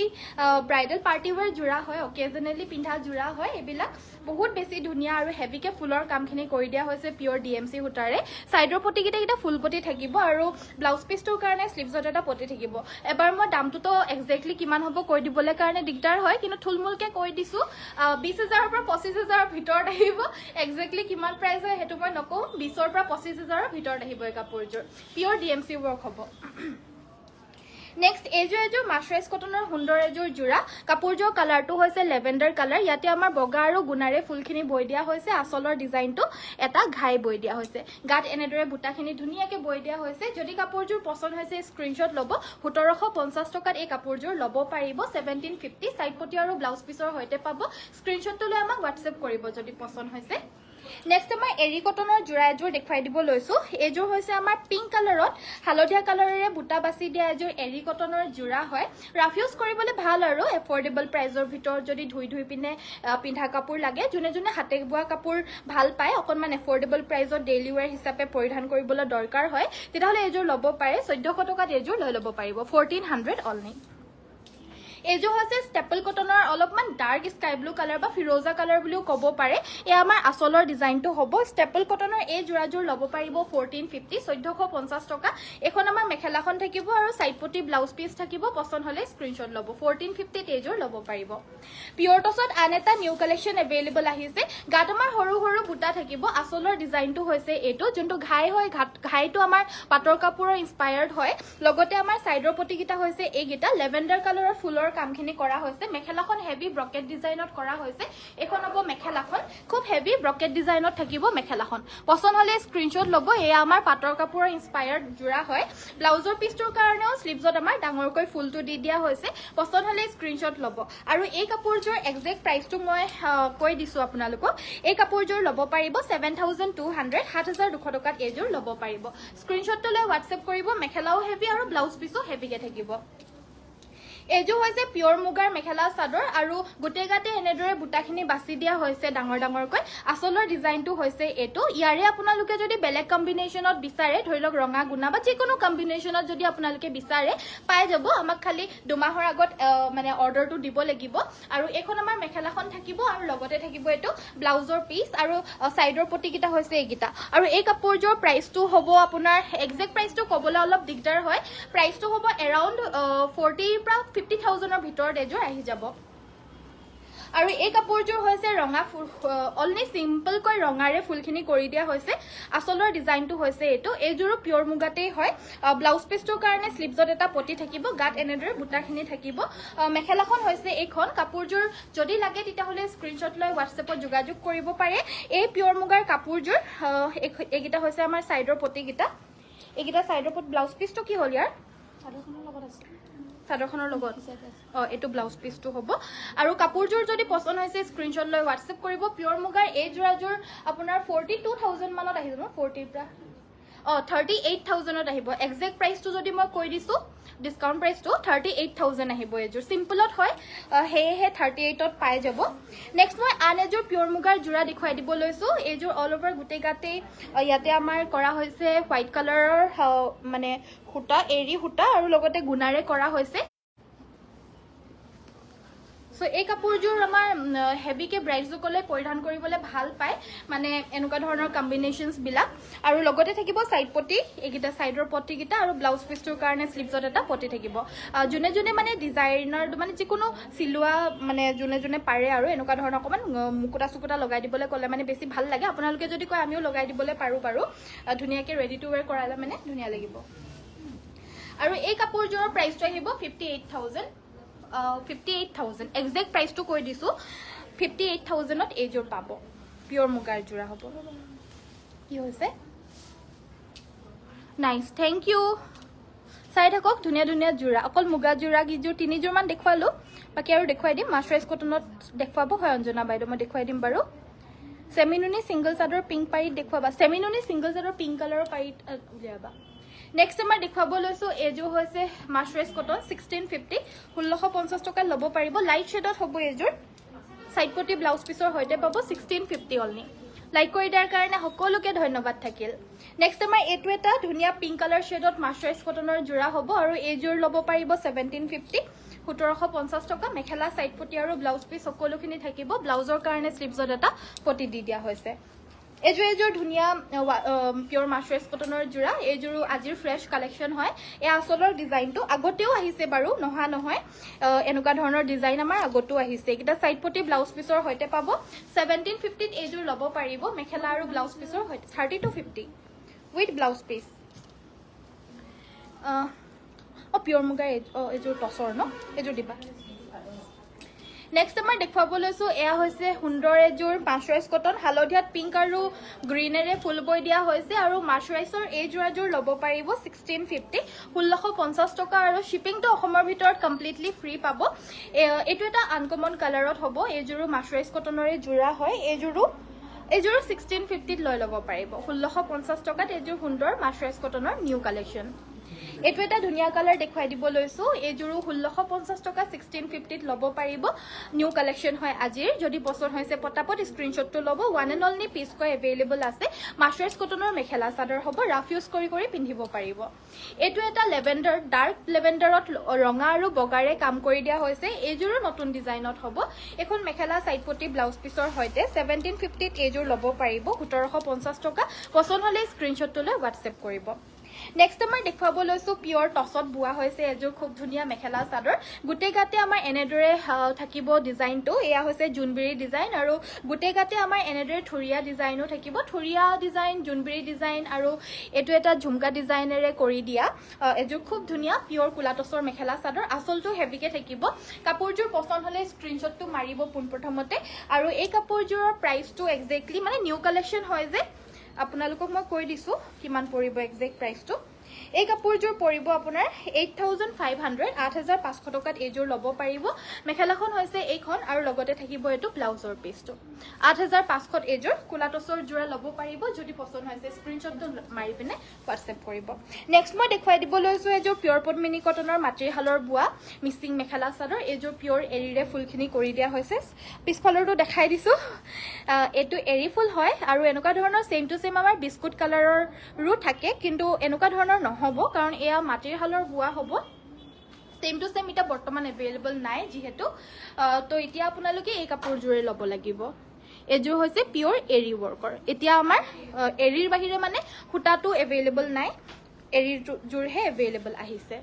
ব্ৰাইডাল পাৰ্টি ওয়্যাৰ জোৰা হয় অকেজনেলি পিন্ধা জোৰা হয় এবিলাক বহুত বেছি ধুনীয়া আৰু হেভিকে ফুলৰ কামখিনি কৰি দিয়া হৈছে পিয়ৰ ডিএমসি সূতাৰে সাইডৰ পটি কিটা ফুল পটি থাকিব আৰু ব্লাউজ পিসটোৰ কাৰণে স্লিভছত এটা পটি থাকিব এবাৰ মই দামটো তো এক্স্যাক্টলি কিমান হ'ব কৈ দিবলৈ কাৰণে দিগদাৰ হয় কিন্তু থুলমুলকে কৈ দিছো 20000 ৰ পৰা 25000 ৰ ভিতৰত আহিব এক্স্যাক্টলি কিমান প্ৰাইস হয় হেতু মই 20 ৰ পৰা 25000 ৰ ভিতৰত আহিব এই কাপোৰযোৰ পিয়ৰ ডিএমসি ৱৰ্ক হ'ব নেক্সট এইযোৰ মাছৰাইজ কটনৰ সুন্দৰ এযোৰ জোৰা কাপোৰযোৰ কালাৰটো হৈছে লেভেণ্ডাৰ কালাৰ ইয়াতে আমাৰ বগা আৰু গুণাৰে ফুলখিনি বৈ দিয়া হৈছে আচলৰ ডিজাইনটো এটা ঘাই বৈ দিয়া হৈছে গাত এনেদৰে বুটাখিনি ধুনীয়াকে বৈ দিয়া হৈছে যদি কাপোৰযোৰ পছন্দ হৈছে স্ক্ৰিনশ্বট ল'ব 1750 টকাত এই কাপোৰযোৰ ল'ব পাৰিব 1750 সাইড পটি আৰু ব্লাউজ পিসৰ হৈতে পাব স্ক্ৰিনশ্বটটো লৈ আমাক হোৱাটছএপ কৰিব যদি পছন্দ হৈছে নেক্সট আমাৰ এৰি কটনৰ জোৰা এযোৰ দেখুৱাই দিব লৈছো এযোৰ হৈছে আমাৰ পিংক কালাৰত হালধীয়া কালাৰেৰে বুটা বাছি দিয়া এযোৰ এৰি কটনৰ জোৰা হয় ৰাফ ইউজ কৰিবলৈ ভাল আৰু এফৰ্ডেবল প্ৰাইজৰ ভিতৰত যদি ধুই পিনে পিন্ধা কাপোৰ লাগে যোনে হাতে বোৱা কাপোৰ ভাল পায় অকনমান এফৰ্ডেবল প্ৰাইজত ডেইলি ওয়্যাৰ হিচাপে পৰিধান কৰিবলৈ দৰকাৰ হয় তেতিয়াহলে এযোৰ ল'ব পাৰে 1400 টকাত এযোৰ লৈ ল'ব পাৰিব 1400 অনলি এযোৰ হৈছে ষ্টেপল কটনৰ অলপমান ডাৰ্ক স্কাই ব্লু কালাৰ বা ফিৰোজা কালাৰ বুলিও ক'ব পাৰে এ আমাৰ আচলৰ ডিজাইনটো হ'ব ষ্টেপল কটনৰ এই জোৰাযোৰ ল'ব পাৰিব 1450 1450 টকা এখন আমাৰ মেখেলাখন থাকিব আৰু সাইড পটি ব্লাউজ পিস থাকিব পছন্দ হলে স্ক্ৰিনশ্বট ল'ব 1450 এযোৰ ল'ব পাৰিব পিয়ৰ টছত আন এটা নিউ কালেকশ্যন এভেইলেবল আহিছে গাত আমাৰ সৰু সৰু বুটা থাকিব আচলৰ ডিজাইনটো হৈছে এইটো যোনটো ঘাই হয় ঘাইটো আমাৰ পাটৰ কাপোৰৰ ইনস্পায়াৰ্ড হয় লগতে আমাৰ সাইডৰ পটি কিটা হৈছে এইগিটা লেভেণ্ডাৰ কালাৰৰ ফুলৰ কামখিনি কৰা হৈছে মেখেলাখন হেভি ব্ৰকেট ডিজাইনত কৰা হৈছে এখন হ'ব মেখেলাখন খুব হেভি ব্ৰকেট ডিজাইনত থাকিব মেখেলাখন পছন্দ হলে স্ক্ৰিনশ্বট ল'ব এয়া আমাৰ পাটৰ কাপোৰৰ ইনস্পায়াৰ্ড জোৰা হয় ব্লাউজৰ পিসটোৰ কাৰণেও স্লিভছত আমাৰ ডাঙৰকৈ ফুলটো দি দিয়া হৈছে পছন্দ হলে স্ক্ৰিনশ্বট ল'ব আৰু এই কাপোৰযোৰ এক্সাক্ট প্ৰাইচটো মই কৈ দিছো আপোনালোকক এই কাপোৰযোৰ ল'ব পাৰিব 7200 7200 টকাত এইযোৰ ল'ব পাৰিব স্ক্ৰিনশ্বটটো লৈ হোৱাটছএপ কৰিব মেখেলাও হেভি আৰু ব্লাউজ পিসও হেভিকে থাকিব এযোৰ হৈছে পিয়ৰ মুগাৰ মেখেলা চাদৰ আৰু গোটেই গাতে এনেদৰে বুটাখিনি বাছি দিয়া হৈছে ডাঙৰকৈ আচলৰ ডিজাইনটো হৈছে এটো ইয়াৰে আপোনালোকে যদি বেলেগ কম্বিনেশনত বিচাৰে ধৰি লওক ৰঙা গুণা বা যিকোনো কম্বিনেশনত যদি আপোনালোকে বিচাৰে পাই যাব আমাক খালি দুমাহৰ আগত মানে অৰ্ডাৰটো দিব লাগিব আৰু এখন আমাৰ মেখেলাখন থাকিব আৰু লগতে থাকিব এটো ব্লাউজৰ পিস আৰু সাইডৰ পটি কিটা হৈছে এইগিটা আৰু এই কাপোৰযোৰ প্ৰাইচটো হ'ব আপোনাৰ এক্সাক্ট প্ৰাইচটো ক'বলৈ অলপ দিগদাৰ হয় প্ৰাইচটো হ'ব এৰাউণ্ড 40 পৰা 50000 ৰ ভিতৰত এযোৰ আহি যাব আৰু এই কাপোৰযোৰ হৈছে ৰঙা ফুল অনলি সিম্পল কৈ ৰঙাৰে ফুলখিনি কৰি দিয়া হৈছে আচলৰ ডিজাইনটো হৈছে এটো এইযোৰো পিয়ৰ মুগাতেই হয় ব্লাউজ পিসটোৰ কাৰণে স্লিভছত এটা পটি থাকিব গাত এনেদৰে বুটাখিনি থাকিব মেখেলাখন হৈছে এইখন কাপোৰযোৰ যদি লাগে তেতিয়াহলে স্ক্ৰিনশ্বট লৈ হোৱাটছএপত যোগাযোগ কৰিব পাৰে এই পিয়ৰ মুগাৰ কাপোৰযোৰ এইগিটা হৈছে আমাৰ সাইডৰ পটি গিটা এইগিটা সাইডৰ পট ব্লাউজ পিসটো কি হ'ল ইয়াৰ চাদৰখনৰ লগত আছে চাদৰখনৰ লগত এইটো ব্লাউজ পিচটো হ'ব আৰু কাপোৰযোৰ যদি পছন্দ হৈছে স্ক্ৰীনশ্বট লৈ হোৱাটছএপ কৰিব পিয়ৰ মুগাৰ এই যোৰাযোৰ আপোনাৰ 42,000 মানত আহি যাব 40 পৰা 38,000ত আহিব একজেক্ট প্ৰাইচটো যদি মই কৈ দিছো ডিসকাউন্ট প্ৰাইচটো 38,000 আহিব এযোৰ সিম্পলত হয় হেহে 38ত পাই যাব নেক্সট মই আন এযোৰ পিয়ৰ মুগাৰ যোৰা দেখুৱাই দিব লৈছো এযোৰ অল ওভাৰ গুটেই গাতে ইয়াতে আমাৰ কৰা হৈছে হোৱাইট কালাৰৰ মানে হুটা এৰি হুটা আৰু লগতে গুণাৰে কৰা হৈছে সো এই কাপোৰযোৰ আমাৰ হেভিকে ব্ৰাইডসকলে পৰিধান কৰিবলৈ ভাল পায় মানে এনেকুৱা ধৰণৰ কম্বিনেশনছ বিলাক আৰু লগতে থাকিব সাইড পটি এইকিটা সাইডৰ পটি কিটা আৰু ব্লাউজ পিছটোৰ কাৰণে স্লিভছত এটা পটি থাকিব জুনে জুনে মানে ডিজাইনাৰ মানে যিকোনো সিলুৱা মানে জুনে জুনে পাৰে আৰু এনেকুৱা ধৰণৰ অকমান মুকুটা সুকুটা লগাই দিবলৈ ক'লে মানে বেছি ভাল লাগে আপোনালোকে যদি কয় আমিও লগাই দিবলৈ পাৰো ধুনিয়াকে ৰেডি টু ওয়্যাৰ কৰালে মানে ধুনিয়া লাগিব আৰু এই কাপোৰযোৰৰ প্ৰাইচটো আহিব 58,000 এক্সাক্ট প্ৰাইচটো কৈ দিছো 58,000ত এইযোৰ পাব পিয়ৰ মুগাৰ যোৰা হ'ব কি হৈছে নাইস থ্যাংক ইউ চাই থাকক ধুনিয়া ধুনিয়া যোৰা অকল মুগা যোৰা কিযোৰ তিনিযোৰ মান দেখুৱালো বাকি আৰু দেখুৱাই দিম মাৰ্চাৰাইজ কটনত দেখুৱাব হয় অঞ্জনা বাইদেউ মই দেখুৱাই দিম বাৰু সেমিনুনি সিঙ্গল চাদৰ পিংক পাৰিত দেখুৱাবা সেমিনুনি সিঙ্গল চাদৰ পিংক কালাৰৰ পাৰিত উলিয়াবা নেক্সট আমাৰ দেখুৱাব লৈছো এযোৰ হৈছে মাৰ্চাৰাইজ কটন 1650 1650 টকা ল'ব পাৰিব লাইট শেডত হ'ব এযোৰ সাইড পটি ব্লাউজ পিছৰ হৈতে পাব 1650 অনলি লাইক কৰি দিয়াৰ কাৰণে সকলোকে ধন্যবাদ থাকিল নেক্সট আমাৰ এটো এটা ধুনিয়া পিংক কালাৰ শেডত মাৰ্চাৰাইজ কটনৰ যোৰা হ'ব আৰু এযোৰ ল'ব পাৰিব 1750 1750 টকা মেখেলা সাইড পটি আৰু ব্লাউজ পিছ সকলোখিনি থাকিব ব্লাউজৰ কাৰণে স্লিভছত এটা পটি দি দিয়া হৈছে এযোৰ ধুনিয়া পিয়ৰ মাৰ্চাৰাইজ কটনৰ যোৰা এযোৰো আজিৰ ফ্ৰেশ কালেকশন হয় এই আসলৰ ডিজাইনটো আগতেও আহিছে বাৰু নহা নহয় এনেকুৱা ধৰণৰ ডিজাইন আমাৰ আগতেও আহিছে এটা সাইড পটি ব্লাউজ পিছৰ হৈতে পাব 1750 ত এযোৰ ল'ব পাৰিব মেখেলা আৰু ব্লাউজ পিছৰ হৈতে 3250 উইথ ব্লাউজ পিস পিয়ৰ মুগা এযোৰ টছৰ ন এযোৰ দিবা নেক্সট আমাৰ দেখুৱাব লৈছো এয়া হৈছে সুন্দৰ এযোৰ মাৰ্চাৰাইজ কটন হালধিয়াত পিংক আৰু গ্ৰীনেৰে ফুল বৈ দিয়া হৈছে আৰু মাৰ্চাৰাইজৰ এই যোৰাযোৰ ল'ব পাৰিব 1650 1650 টকা আৰু শিপিংটো অসমৰ ভিতৰত কমপ্লিটলি ফ্ৰী পাব এইটো এটা আনকমন কালাৰত হ'ব এইযোৰো মাৰ্চাৰাইজ কটনৰে যোৰা হয় এইযোৰো 1650 ত লৈ ল'ব পাৰিব 1650 টকাত এইযোৰ সুন্দৰ মাৰ্চাৰাইজ কটনৰ নিউ কালেকশন এটো এটা ধুনিয়া কালাৰ দেখুৱাই দিব লৈছো এযোৰো 1650 টকা 1650 ত ল'ব পাৰিব নিউ কালেকশন হয় আজিৰ যদি পছন্দ হৈছে পটাপট স্ক্ৰিনশ্বটটো ল'ব ওয়ান এণ্ড অনলি পিস কৈ अवेलेबल আছে মাৰ্চাৰাইজ কটনৰ মেখেলা চাদৰ হ'ব ৰাফ ইউজ কৰি পিন্ধিব পাৰিব এটো এটা লেভেণ্ডাৰ ডাৰ্ক লেভেণ্ডাৰত ৰঙা আৰু বগাৰে কাম কৰি দিয়া হৈছে এযোৰো নতুন ডিজাইনত হ'ব এখন মেখেলা সাইড পটি ব্লাউজ পিছৰ হৈতে 1750 ত এযোৰ ল'ব পাৰিব 1750 টকা পছন্দ হলে স্ক্ৰিনশ্বটটো লৈ হোৱাটছএপ কৰিব নেক্সট আমাৰ দেখুৱাব লৈছো পিয়ৰ টছত বুৱা হৈছে এযোৰ খুব ধুনিয়া মেখেলা চাদৰ গুটে গাতে আমাৰ এনেদৰে থাকিব ডিজাইনটো এয়া হৈছে জুনবিৰি ডিজাইন আৰু গুটে গাতে আমাৰ এনেদৰে থুৰিয়া ডিজাইনো থাকিব থুৰিয়া ডিজাইন জুনবিৰি ডিজাইন আৰু এটো এটা ঝুমকা ডিজাইনেৰে কৰি দিয়া এযোৰ খুব ধুনিয়া পিয়ৰ কুলা টছৰ মেখেলা চাদৰ আসলটো হেভিকে থাকিব কাপোৰযোৰ পছন্দ হলে স্ক্ৰিনশ্বটটো মাৰিব পোনপ্ৰথমতে আৰু এই কাপোৰযোৰৰ প্ৰাইচটো এক্স্যাক্টলি মানে নিউ কালেকশন হয় যে আপোনালোকক মই কৈ দিছো কিমান পৰিব এক্সাক্ট প্ৰাইচটো এই কাপোৰযোৰ পৰিব আপোনাৰ 8500 8500 টকাত এযোৰ ল'ব পাৰিব মেখেলাখন হৈছে এইখন আৰু লগতে থাকিব এটো ব্লাউজৰ পিছটো 8500 এযোৰ কুলাটছৰ যোৰা ল'ব পাৰিব যদি পছন্দ হৈছে স্ক্ৰিনশ্বটটো মাৰি পিনে হোৱাটছএপ কৰিব নেক্সট মই দেখুৱাই দিব লৈছো এযোৰ পিয়ৰ পদ্মিনী কটনৰ মাটিৰ হালৰ বুৱা মিক্সিং মেখেলা চাদৰ এযোৰ পিয়ৰ এৰিৰে ফুলখিনি কৰি দিয়া হৈছে পিছফালৰটো দেখাই দিছো এটো এৰি ফুল হয় আৰু এনেকুৱা ধৰণৰ সেম টু সেম আমাৰ বিস্কুট কালাৰৰ ৰু থাকে কিন্তু এনেকুৱা ধৰণৰ নহব কাৰণ এয়া মাটিৰ হালৰ বুৱা হ'ব সেম টু সেম এটা বৰ্তমান अवेलेबल নাই যেহেতু তো এতিয়া আপোনালোকে এই কাপোৰযোৰে ল'ব লাগিব এযোৰ হৈছে পিয়ৰ এৰি ওয়াৰ্কৰ এতিয়া আমাৰ এৰিৰ বাহিৰে মানে হুটাটো अवेलेबल নাই এৰিৰ জোৰহে अवेलेबल আহিছে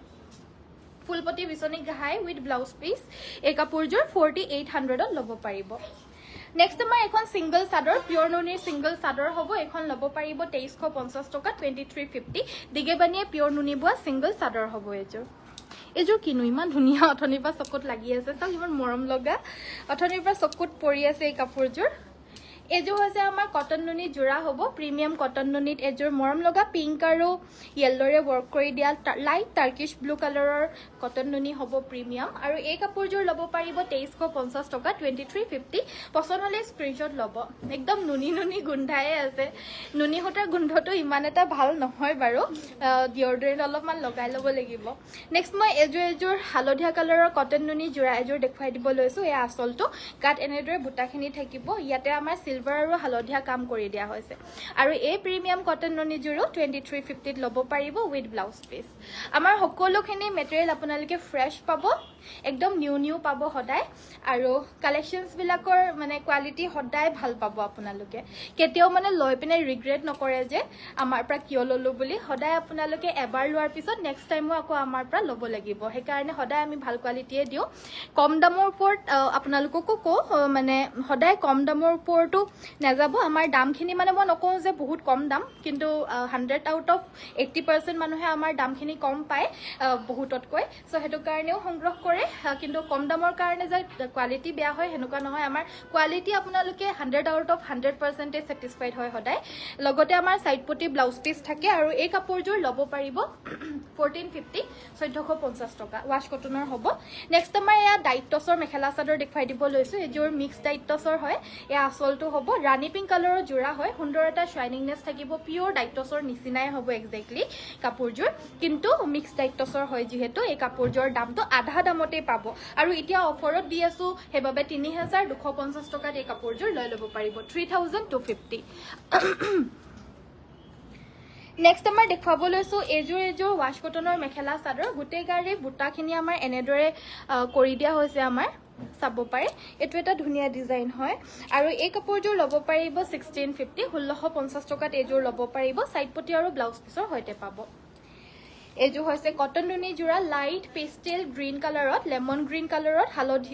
ফুলপটি বিচনি গাহাই উইথ ব্লাউজ পিস এই কাপোৰযোৰ 4800 ত ল'ব পাৰিব নেক্সট আমাৰ এখন সিঙ্গল চাদৰ পিয়ৰ নুনিৰ সিঙ্গল চাদৰ হ'ব এখন ল'ব পাৰিব 2350 টকা 2350 দিগেবানিয়ে পিয়ৰ নুনি বুৱা সিঙ্গল চাদৰ হ'ব এযোৰ কিনো ইমান ধুনিয়া অথনিৰ পৰা চকুত লাগি আছে চাওক ইমান মৰম লগা অথনিৰ পৰা চকুত পৰি আছে এই কাপোৰযোৰ এযোৰ হৈছে আমাৰ কটন নুনি জোৰা হ'ব প্ৰিমিয়াম কটন নুনিত এযোৰ মৰম লগা পিংক আৰু য়েল্লৰে ৱৰ্ক কৰি দিয়া লাইট টাৰ্কিছ ব্লু কালাৰৰ কটন নুনি হ'ব প্ৰিমিয়াম আৰু এই কাপোৰযোৰ ল'ব পাৰিব 2350 টকা 2350 পছন্দ হ'লে স্ক্ৰীনশ্বট ল'ব একদম নুনি নুনি গোন্ধাই আছে নুনি সূতাৰ গোন্ধটো ইমান এটা ভাল নহয় বাৰু ডিঅ'ড্ৰেণ্ট অলপমান লগাই ল'ব লাগিব নেক্সট মই এযোৰ হালধীয়া কালাৰৰ কটন নুনি জোৰা এযোৰ দেখুৱাই দিব লৈছোঁ এয়া আচলটো গাত এনেদৰে বুটাখিনি থাকিব ইয়াতে আমাৰ সিলভাৰ আৰু হালধীয়া কাম কৰি দিয়া হৈছে আৰু এই প্ৰিমিয়াম কটন নুনিযোৰো 2350 ল'ব পাৰিব উইথ ব্লাউজ পিচ আমাৰ সকলোখিনি মেটেৰিয়েল আপোনালোকে ফ্ৰেছ পাব একদম নিউ পাব সদায় আৰু কালেকশ্যনছ বিলাকৰ মানে কোৱালিটি সদায় ভাল পাব আপোনালোকে কেতিয়াও মানে লৈ পিনে ৰিগ্ৰেট নকৰে যে আমাৰ পৰা কিয় ল'লো বুলি সদায় আপোনালোকে এবাৰ লোৱাৰ পিছত নেক্সট টাইমো আকৌ আমাৰ পৰা ল'ব লাগিব সেইকাৰণে সদায় আমি ভাল কোৱালিটিয়ে দিওঁ কম দামৰ ওপৰত আপোনালোককো কওঁ মানে সদায় কম দামৰ ওপৰতো নাযাব আমাৰ দামখিনি মানে মই নকওঁ যে বহুত কম দাম কিন্তু 100 আউট অফ 80% মানুহে আমাৰ দামখিনি কম পায় বহুততকৈ চ' সেইটো কাৰণেও সংগ্ৰহ কৰে কিন্তু কম দামৰ কাৰণে যে কোৱালিটি বেয়া হয় সেনেকুৱা নহয় আমাৰ কোৱালিটি আপোনালোকে 100 আউট অফ 100% ছেটিছফাইড হয় সদায় লগতে আমাৰ সাইড পটি ব্লাউজ পিচ থাকে আৰু এই কাপোৰযোৰ ল'ব পাৰিব 1450 1450 টকা ৱাছ কটনৰ হ'ব নেক্সট আমাৰ এয়া ডাইট টছৰ মেখেলা চাদৰ দেখুৱাই দিব লৈছোঁ এযোৰ মিক্স ডাইট টছৰ হয় এয়া আচলটো হ'ব ৰাণী পিংক কালাৰৰ জোৰা হয় সুন্দৰ এটা শ্বাইনিংনেছ থাকিব পিয়'ৰ ডাইট টছৰ নিচিনাই হ'ব একজেক্টলি কাপোৰযোৰ কিন্তু মিক্স ডাইট টছৰ হয় যিহেতু এই কাপোৰযোৰৰ দামটো আধা দামতেই পাব আৰু এতিয়া অফাৰত দি আছোঁ সেইবাবে 3250 টকাত এই কাপোৰযোৰ লৈ ল'ব পাৰিব 3250 নেক্সট আমাৰ দেখুৱাব লৈছোঁ এযোৰ ৱাছ কটনৰ মেখেলা চাদৰ গোটেই গাড়ী বুটাখিনি আমাৰ এনেদৰে কৰি দিয়া হৈছে আমাৰ চাব পাৰে এইটো এটা ধুনীয়া ডিজাইন হয় আৰু এই কাপোৰযোৰ ল'ব পাৰিব 1650 1650 টকাত এইযোৰ ল'ব পাৰিব সাইড পটি আৰু ব্লাউজ পিচৰ সৈতে পাব এযোৰ হৈছে কটন নুনি জোৰা লাইট পেষ্টেল গ্ৰীণ কালাৰত লেমন গ্ৰীণ কালাৰত হালধি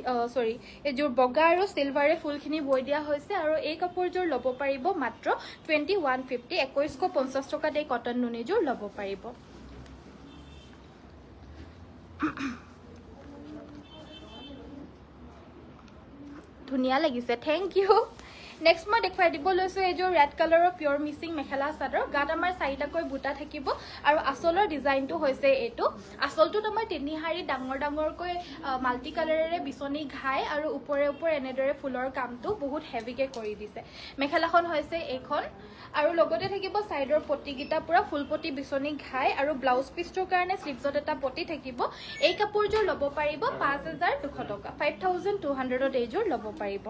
এযোৰ বগা আৰু চিলভাৰে ফুলখিনি বৈ দিয়া হৈছে আৰু এই কাপোৰযোৰ ল'ব পাৰিব মাত্ৰ 2150 2150 টকাত এই কটন নুনিযোৰ ল'ব পাৰিব ধুনীয়া লাগিছে থেংক ইউ নেক্সট মই দেখুৱাই দিব লৈছোঁ এইযোৰ ৰেড কালাৰৰ পিয়'ৰ মিচিং মেখেলা চাদৰ গাত আমাৰ 4টাকৈ বুটা থাকিব আৰু আচলৰ ডিজাইনটো হৈছে এইটো আচলটোত আমাৰ তিনিহাৰী ডাঙৰকৈ মাল্টি কালাৰেৰে বিচনী ঘাই আৰু ওপৰে এনেদৰে ফুলৰ কামটো বহুত হেভিকে কৰি দিছে মেখেলাখন হৈছে এইখন আৰু লগতে থাকিব সাইডৰ পটিকেইটা পুৰা ফুল পটি বিচনী ঘাই আৰু ব্লাউজ পিচটোৰ কাৰণে স্লিভছত এটা পটি থাকিব এই কাপোৰযোৰ ল'ব পাৰিব 5200 টকা 5200ত এইযোৰ ল'ব পাৰিব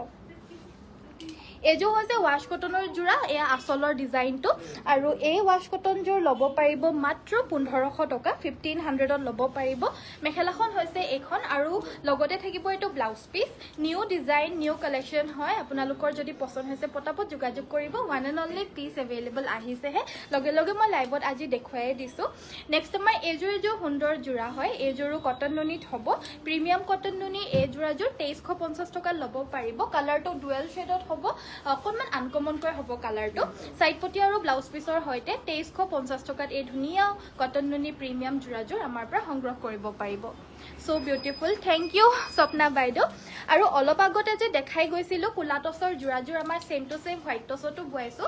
এযোৰ হৈছে ৱাছ কটনৰ জোৰা এয়া আচলৰ ডিজাইনটো আৰু এই ৱাছ কটনযোৰ ল'ব পাৰিব মাত্ৰ 1500 টকা 1500ত ল'ব পাৰিব মেখেলাখন হৈছে এইখন আৰু লগতে থাকিব এইটো blouse piece new design new collection হয় আপোনালোকৰ যদি পছন্দ হৈছে পটাপট যোগাযোগ কৰিব one and only piece available আহিছেহে লগে মই লাইভত আজি দেখুৱাই দিছোঁ নেক্সট আমাৰ এইযোৰ সুন্দৰ জোৰা হয় এইযোৰো কটন নুনিত হ'ব প্ৰিমিয়াম কটন নুনি এই জোৰাযোৰ 2350 টকাত ল'ব পাৰিব কালাৰটো ডুৱেল শ্বেডত হ'ব অকণমান আনকমনকৈ হ'ব কালাৰটো সাইড পটি আৰু ব্লাউজ পিচৰ সৈতে 2350 টকাত এই ধুনীয়া কটন নুনি প্ৰিমিয়াম জোৰাযোৰ আমাৰ পৰা সংগ্ৰহ কৰিব পাৰিব so beautiful thank you Swapna বাইদেউ আৰু অলপ আগতে যে দেখাই গৈছিলোঁ কোলা টছৰ জোৰাযোৰ আমাৰ ছেম টু ছেম হোৱাইট টছতো বুৱাইছোঁ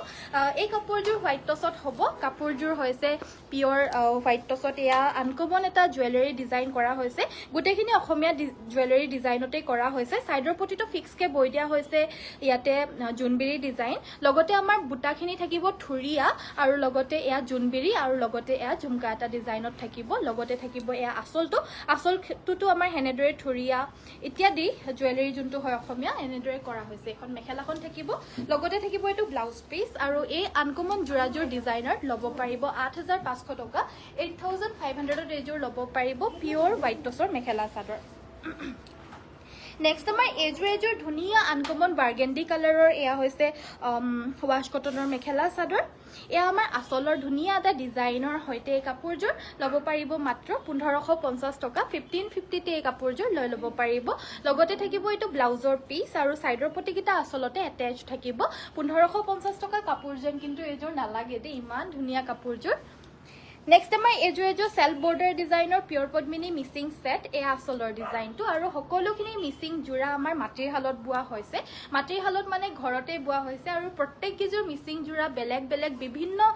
এই কাপোৰযোৰ হোৱাইট টছত হ'ব কাপোৰযোৰ হৈছে পিয়'ৰ হোৱাইট টছত এয়া আনকমন এটা জুৱেলাৰী ডিজাইন কৰা হৈছে গোটেইখিনি অসমীয়া জুৱেলাৰী ডিজাইনতে কৰা হৈছে সাইডৰ পটিটো ফিক্সকৈ বৈ দিয়া হৈছে ইয়াতে জোনবিৰি ডিজাইন লগতে আমাৰ বুটাখিনি থাকিব থুৰীয়া আৰু লগতে এয়া জোনবিৰি আৰু লগতে এয়া ঝুমকা এটা ডিজাইনত থাকিব লগতে থাকিব এয়া আচলটোতো আমাৰ হেনেদৰে থুৰীয়া ইত্যাদি জুৱেলাৰী যোনটো হয় অসমীয়া এনেদৰে কৰা হৈছে এখন মেখেলাখন থাকিব লগতে থাকিব এইটো ব্লাউজ পিচ আৰু এই আনকমন জোৰাযোৰ ডিজাইনত ল'ব পাৰিব 8500 টকা 8500ত এইযোৰ ল'ব পাৰিব পিয়'ৰ হোৱাইট টছৰ মেখেলা চাদৰ নেক্সট আমাৰ এইযোৰ ধুনীয়া আনকমন বাৰ্গেণ্ডি কালাৰৰ এয়া হৈছে ৱাছ কটনৰ মেখেলা চাদৰ এয়া আমাৰ আচলৰ ধুনীয়া এটা ডিজাইনৰ সৈতে এই কাপোৰযোৰ ল'ব পাৰিব মাত্ৰ 1550 টকা 1550তে এই কাপোৰযোৰ লৈ ল'ব পাৰিব লগতে থাকিব এইটো ব্লাউজৰ পিচ আৰু সাইডৰ পটিকেইটা আচলতে এটেচ থাকিব 1550 টকা কাপোৰ যেন কিন্তু এইযোৰ নালাগে দেই ইমান ধুনীয়া কাপোৰযোৰ নেক্সট আমাৰ এযোৰ সেল্ফ বৰ্ডাৰ ডিজাইনৰ পিয়ৰ পদ্মিনী মিচিং সেট এয়া আচলৰ ডিজাইনটো আৰু সকলোখিনি মিচিং জোৰা আমাৰ মাটিৰ শালত বোৱা হৈছে মাটিৰ শালত মানে ঘৰতে বোৱা হৈছে আৰু প্ৰত্যেককেইযোৰ মিচিং জোৰা বেলেগ বেলেগ বিভিন্ন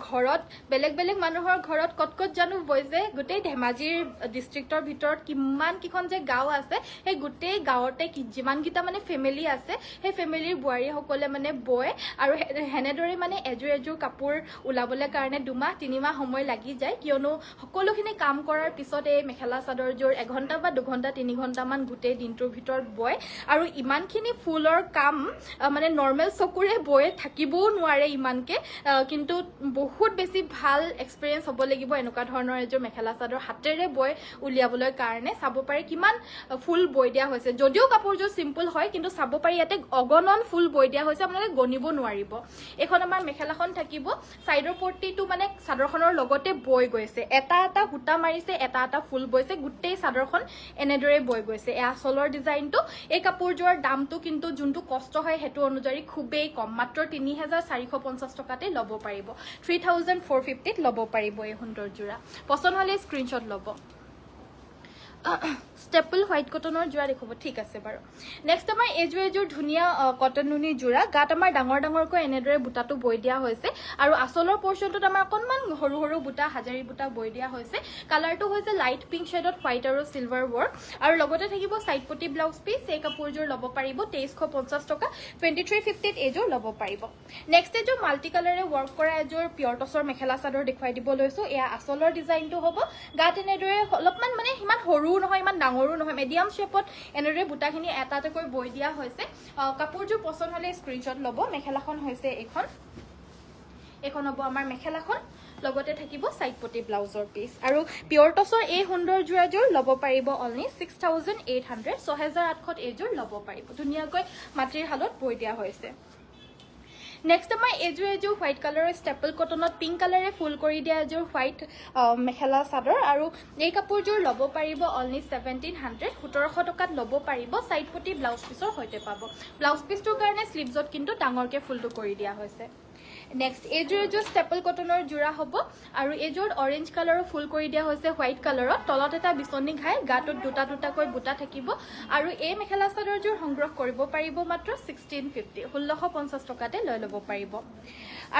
ঘৰত বেলেগ বেলেগ মানুহৰ ঘৰত কত জানো বৈছে গোটেই ধেমাজিৰ ডিষ্ট্ৰিক্টৰ ভিতৰত কিমান কিখন যে গাঁও আছে সেই গোটেই গাঁৱতে যিমানকেইটা মানে ফেমিলি আছে সেই ফেমিলিৰ বোৱাৰীসকলে মানে বয় আৰু হেনেদৰে মানে এযোৰ কাপোৰ ওলাবলৈ কাৰণে 2 মাহ 3 মাহ সময় লাগি যায় কিয়নো সকলোখিনি কাম কৰাৰ পিছত এই মেখেলা চাদৰযোৰ 1 ঘণ্টা বা 2 ঘণ্টা 3 ঘণ্টামান গোটেই দিনটোৰ ভিতৰত বয় আৰু ইমানখিনি ফুলৰ কাম মানে নৰ্মেল চকুৰে বয় থাকিবও নোৱাৰে ইমানকে কিন্তু বহুত বেছি ভাল এক্সপেৰিয়েন্স হ'ব লাগিব এনেকুৱা ধৰণৰ এযোৰ মেখেলা চাদৰ হাতেৰে বয় উলিয়াবলৈ কাৰণে চাব পাৰে কিমান ফুল বৈ দিয়া হৈছে যদিও কাপোৰযোৰ সিম্পল হয় কিন্তু চাব পাৰি ইয়াতে অগণন ফুল বৈ দিয়া হৈছে আপোনালোকে গণিব নোৱাৰিব এখন আমাৰ মেখেলাখন থাকিব সাইডৰ পট্টিটো মানে চাদৰখনৰ লগতে বৈ গৈছে এটা হুটা মাৰিছে এটা ফুল বৈছে গোটেই চাদৰখন এনেদৰে বৈ গৈছে এই আচলৰ ডিজাইনটো এই কাপোৰযোৰৰ দামটো কিন্তু যোনটো কষ্ট হয় হেতু অনুযায়ী খুবেই কম মাত্ৰ 3450 টকাতে ল'ব পাৰিব 3450 ত ল'ব পাৰিব এই সুন্দৰ জোৰা পছন্দ হলে স্ক্ৰিনশ্বট ল'ব স্টেপল হোৱাইট কটনৰ জোৰা দেখুব ঠিক আছে বাৰু নেক্সট আমাৰ এযোৰ ধুনীয়া কটন নুনি জোৰা গাত আমাৰ ডাঙৰকৈ এনেদৰে বুটাটো বৈ দিয়া হৈছে আৰু আচলৰ পৰ্চনটোত আমাৰ অকনমান সৰু বুটা হাজাৰী বুটা বৈ দিয়া হৈছে কালাৰটো হৈছে লাইট পিংক শেডত হোৱাইট আৰু সিলভাৰ ৱৰ্ক আৰু লগতে থাকিব সাইড পটি ব্লাউজ পিস এই কাপোৰযোৰ ল'ব পাৰিব 2350 টকা 2350 ত এযোৰ ল'ব পাৰিব নেক্সট এযোৰ মাল্টি কালাৰে ৱৰ্ক কৰা এযোৰ পিয়ৰ টছৰ মেখেলা চাদৰ দেখুৱাই দিব লৈছো এয়া আচলৰ ডিজাইনটো হ'ব গাত এনেদৰে অলপমান মানে ইমান সৰু নহয় ইমান ডাঙৰো নহয় মিডিয়াম শেপত এনেদৰে বুটাখিনি এটাকৈ বৈ দিয়া হৈছে কাপোৰযোৰ পছন্দ হলে স্ক্ৰিনশ্বট ল'ব মেখেলাখন হৈছে এখন হ'ব আমাৰ মেখেলাখন লগতে থাকিব সাইড পটি ব্লাউজৰ পিস আৰু পিয়ৰ টছৰ এই সুন্দৰ জোৰাযোৰ ল'ব পাৰিব অনলি 6800 6800 এযোৰ ল'ব পাৰিব ধুনীয়াকৈ মাটিৰ শালত বৈ দিয়া হৈছে নেক্সট আমাৰ এযোৰ হোৱাইট কালাৰৰ ষ্টেপল কটনত পিংক কালাৰে ফুল কৰি দিয়া এযোৰ হোৱাইট মেখেলা চাদৰ আৰু এই কাপোৰযোৰ ল'ব পাৰিব অনলি 1700 1700 টকাত ল'ব পাৰিব সাইড পটি ব্লাউজ পিছৰ সৈতে পাব ব্লাউজ পিছটোৰ কাৰণে স্লিভছত কিন্তু ডাঙৰকে ফুলটো কৰি দিয়া হৈছে নেক্সট এযোৰ ষ্টেপল কটনৰ জোৰা হ'ব আৰু এযোৰ অৰেঞ্জ কালাৰৰ ফুল কৰি দিয়া হৈছে হোৱাইট কালাৰত তলত এটা বিচনী ঘাই গাটোত দুটাকৈ বুটা থাকিব আৰু এই মেখেলা চাদৰযোৰ সংগ্ৰহ কৰিব পাৰিব মাত্ৰ 1650 1650 টকাতে লৈ ল'ব পাৰিব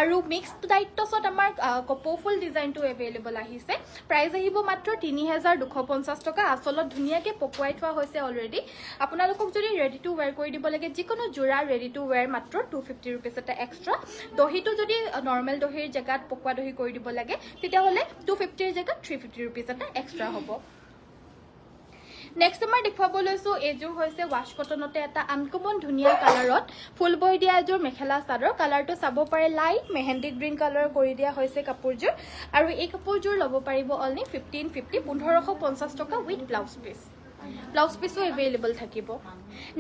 আৰু মিক্সড ডাইট টছত আমাৰ কপৌফুল ডিজাইনটো এভেইলেবল আহিছে প্ৰাইস আহিব মাত্ৰ 3250 টকা আচলত ধুনীয়াকৈ পকুৱাই থোৱা হৈছে অলৰেডি আপোনালোকক যদি ৰেডি টু ওয়্যাৰ কৰি দিব লাগে যিকোনো জোৰা ৰেডি টু ওয়্যাৰ মাত্ৰ 250 रुपीस এটা এক্সট্ৰা দহিটো যদি নৰ্মেল দহিৰ জেগাত পকোৱা দহি কৰি দিব লাগে তেতিয়া হলে 250 ৰ জেগাত 350 रुपीस এটা এক্সট্ৰা হ'ব নেক্সট আমাৰ দেখুৱাব লৈছো এযোৰ হৈছে ৱাশ কটনতে এটা আনকমন ধুনীয়া কালাৰত ফুল বৈ দিয়া এযোৰ মেখেলা চাদৰ কালাৰটো চাব পাৰে লাইট মেহেন্দি গ্ৰীণ কালাৰ কৰি দিয়া হৈছে কাপোৰযোৰ আৰু এই কাপোৰযোৰ ল'ব পাৰিব অনলি 1550 1550 টকা উইথ ব্লাউজ পিসো এভেইলেবল থাকিব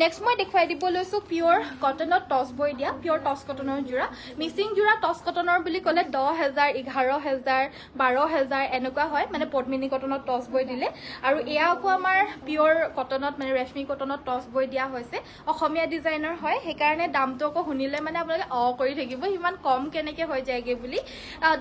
নেক্সট মই দেখুৱাই দিব লৈছো পিয়ৰ কটনত টছ বৈ দিয়া পিয়ৰ টছ কটনৰ জোৰা মিচিং জোৰা টছ কটনৰ বুলি ক'লে 10000 11000 12000 এনেকুৱা হয় মানে পদ্মিনী কটনত টছ বৈ দিলে আৰু এয়া আকৌ আমাৰ পিয়ৰ কটনত মানে ৰেশমি কটনত টছ বৈ দিয়া হৈছে অসমীয়া ডিজাইনৰ হয় সেইকাৰণে দামটো আকৌ শুনিলে মানে আপোনালোকে কৰি থাকিব ইমান কম কেনেকৈ হৈ যায়গে বুলি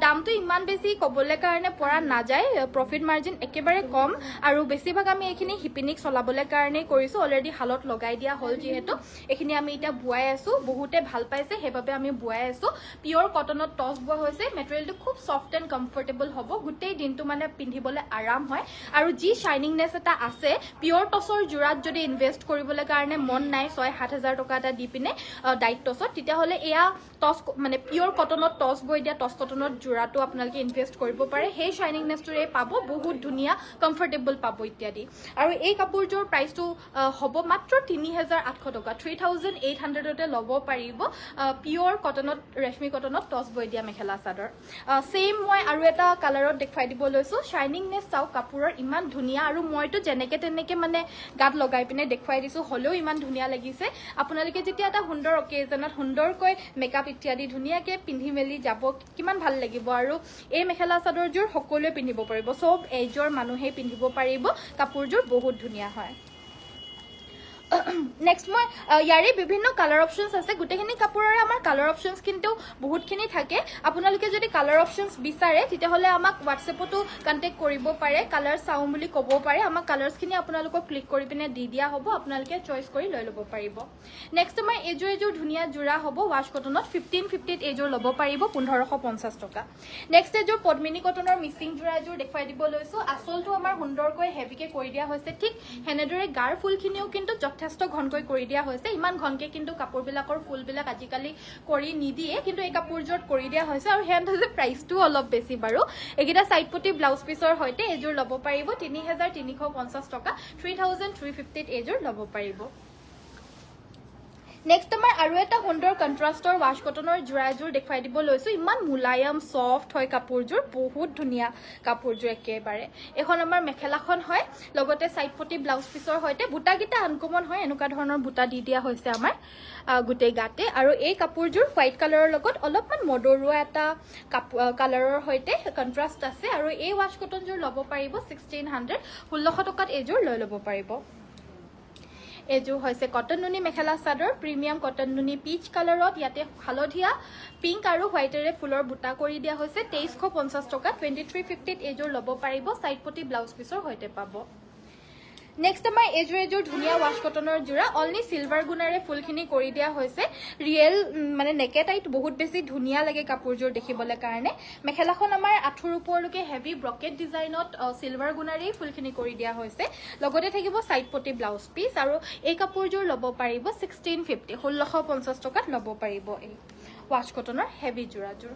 দামটো ইমান বেছি ক'বলৈ কাৰণে পৰা নাযায় প্ৰফিট মাৰ্জিন একেবাৰে কম আৰু বেছিভাগ আমি এইখিনি হিপিনিক চলাবলৈ কাৰণে কৰিছো অলৰেডি হালত লগাই দিয়া হল যেহেতু এখিনি আমি এটা বুৱাই আছো বহুতে ভাল পাইছে হেবাবে আমি বুৱাই আছো পিয়ৰ কটনত টছ বোৱা হৈছে মেটেৰিয়েলটো খুব সফট এন্ড কমফৰ্টেবল হ'ব গোটেই দিনটো মানে পিন্ধিবলৈ আৰাম হয় আৰু যি শাইনিংনেস এটা আছে পিয়ৰ টছৰ জোৰাত যদি ইনভেষ্ট কৰিবলৈ কাৰণে মন নাই 6-7000 টকা এটা দি পিনে ডাইট টছত তেতিয়া হলে এয়া টছ মানে পিয়ৰ কটনত টছ বৈ দিয়া টছ কটনত জোৰাটো আপোনালোকে ইনভেষ্ট কৰিব পাৰে সেই শাইনিংনেসটোৰে পাব বহুত ধুনীয়া কমফৰ্টেবল পাব ইত্যাদি আৰু এই কাপোৰযোৰ প্ৰাইসটো হ'ব মাত্ৰ 3800 টকা 3800 তে ল'ব পাৰিব পিয়ৰ কটনত ৰেশমি কটনত টছ বৈ দিয়া মেখেলা চাদৰ সেম মই আৰু এটা কালাৰত দেখুৱাই দিব লৈছো শাইনিংনেস চাও কাপোৰৰ ইমান ধুনীয়া আৰু মইতো যেনেকে মানে গাত লগাই পিনে দেখুৱাই দিছো হলেও ইমান ধুনীয়া লাগিছে আপোনালোকে যেতিয়া এটা সুন্দৰ অকেজনত সুন্দৰকৈ মেকআপ ইত্যাদি ধুনীয়াকৈ পিন্ধি মেলি যাব কিমান ভাল লাগিব আৰু এই মেখেলা চাদৰযোৰ সকলোৱে পিন্ধিব পাৰিব সব এজৰ মানুহে পিন্ধিব পাৰিব কাপোৰযোৰ বহুত ধুনীয়া হয় নেক্সট মই ইয়াৰে বিভিন্ন কালাৰ অপশ্যনছ আছে গোটেইখিনি কাপোৰৰে আমাৰ কালাৰ অপশ্যনছ কিন্তু বহুতখিনি থাকে আপোনালোকে যদি কালাৰ অপশ্যনছ বিচাৰে তেতিয়াহ'লে আমাক হোৱাটছএপতো কণ্টেক্ট কৰিব পাৰে কালাৰ চাওঁ বুলি ক'ব পাৰে আমাক কালাৰ্ছখিনি আপোনালোকক ক্লিক কৰি পিনে দি দিয়া হ'ব আপোনালোকে চইচ কৰি লৈ ল'ব পাৰিব নেক্সট আমাৰ এযোৰ ধুনীয়া যোৰা হ'ব ৱাছ কটনত 1550 এযোৰ ল'ব পাৰিব 1550 টকা নেক্সট এযোৰ পদ্মিনী কটনৰ মিচিং যোৰা এযোৰ দেখুৱাই দিব লৈছোঁ আচলটো আমাৰ সুন্দৰকৈ হেভিকে কৰি দিয়া হৈছে ঠিক হেনেদৰে গাৰ ফুলখিনিও কিন্তু যথেষ্ট ঘনকৈ কৰি দিয়া হৈছে ইমান ঘনকে কিন্তু কাপোৰবিলাকৰ ফুলবিলাক আজিকালি কৰি নিদিয়ে কিন্তু এই কাপোৰযোৰত কৰি দিয়া হৈছে আৰু হেন হৈছে প্ৰাইচটো অলপ বেছি বাৰু এইকেইটা সাইড পটি ব্লাউজ পিছৰ সৈতে এযোৰ ল'ব পাৰিব 3350 টকা 3350 এযোৰ ল'ব পাৰিব নেক্সট আমাৰ আৰু এটা সুন্দৰ কন্ট্ৰাষ্টৰ ৱাছ কটনৰ যোৰা এযোৰ দেখুৱাই দিব লৈছোঁ ইমান মুলায়ম সফ্ট হয় কাপোৰযোৰ বহুত ধুনীয়া কাপোৰযোৰ একেবাৰে এখন আমাৰ মেখেলাখন হয় লগতে সাইড পটি ব্লাউজ পিছৰ সৈতে বুটাকেইটা আনকমন হয় এনেকুৱা ধৰণৰ বুটা দি দিয়া হৈছে আমাৰ গোটেই গাতে আৰু এই কাপোৰযোৰ হোৱাইট কালাৰৰ লগত অলপমান মডৰুৱা এটা কালাৰৰ সৈতে কন্ট্ৰাষ্ট আছে আৰু এই ৱাছ কটনযোৰ ল'ব পাৰিব 1600 টকাত এযোৰ লৈ ল'ব পাৰিব এযোৰ হৈছে কটন নুনি মেখেলা চাদৰ প্ৰিমিয়াম কটন নুনি পিচ কালাৰত ইয়াতে হালধীয়া পিংক আৰু হোৱাইটেৰে ফুলৰ বুটা কৰি দিয়া হৈছে 2350 টকা 2350 এযোৰ ল'ব পাৰিব সাইড পটি ব্লাউজ পিছৰ সৈতে পাব নেক্সট আমাৰ এযোৰ ধুনীয়া ৱাছ কটনৰ যোৰা অনলি সিলভাৰ গুণাৰে ফুলখিনি কৰি দিয়া হৈছে ৰিয়েল মানে নেকেটাইট বহুত বেছি ধুনীয়া লাগে কাপোৰযোৰ দেখিবলৈ কাৰণে মেখেলাখন আমাৰ আঁঠুৰ ওপৰলৈকে হেভি ব্ৰকেট ডিজাইনত সিলভাৰ গুণাৰেই ফুলখিনি কৰি দিয়া হৈছে লগতে থাকিব সাইড পটি ব্লাউজ পিচ আৰু এই কাপোৰযোৰ ল'ব পাৰিব 1650 টকাত ল'ব পাৰিব এই ৱাছ কটনৰ হেভি যোৰাযোৰ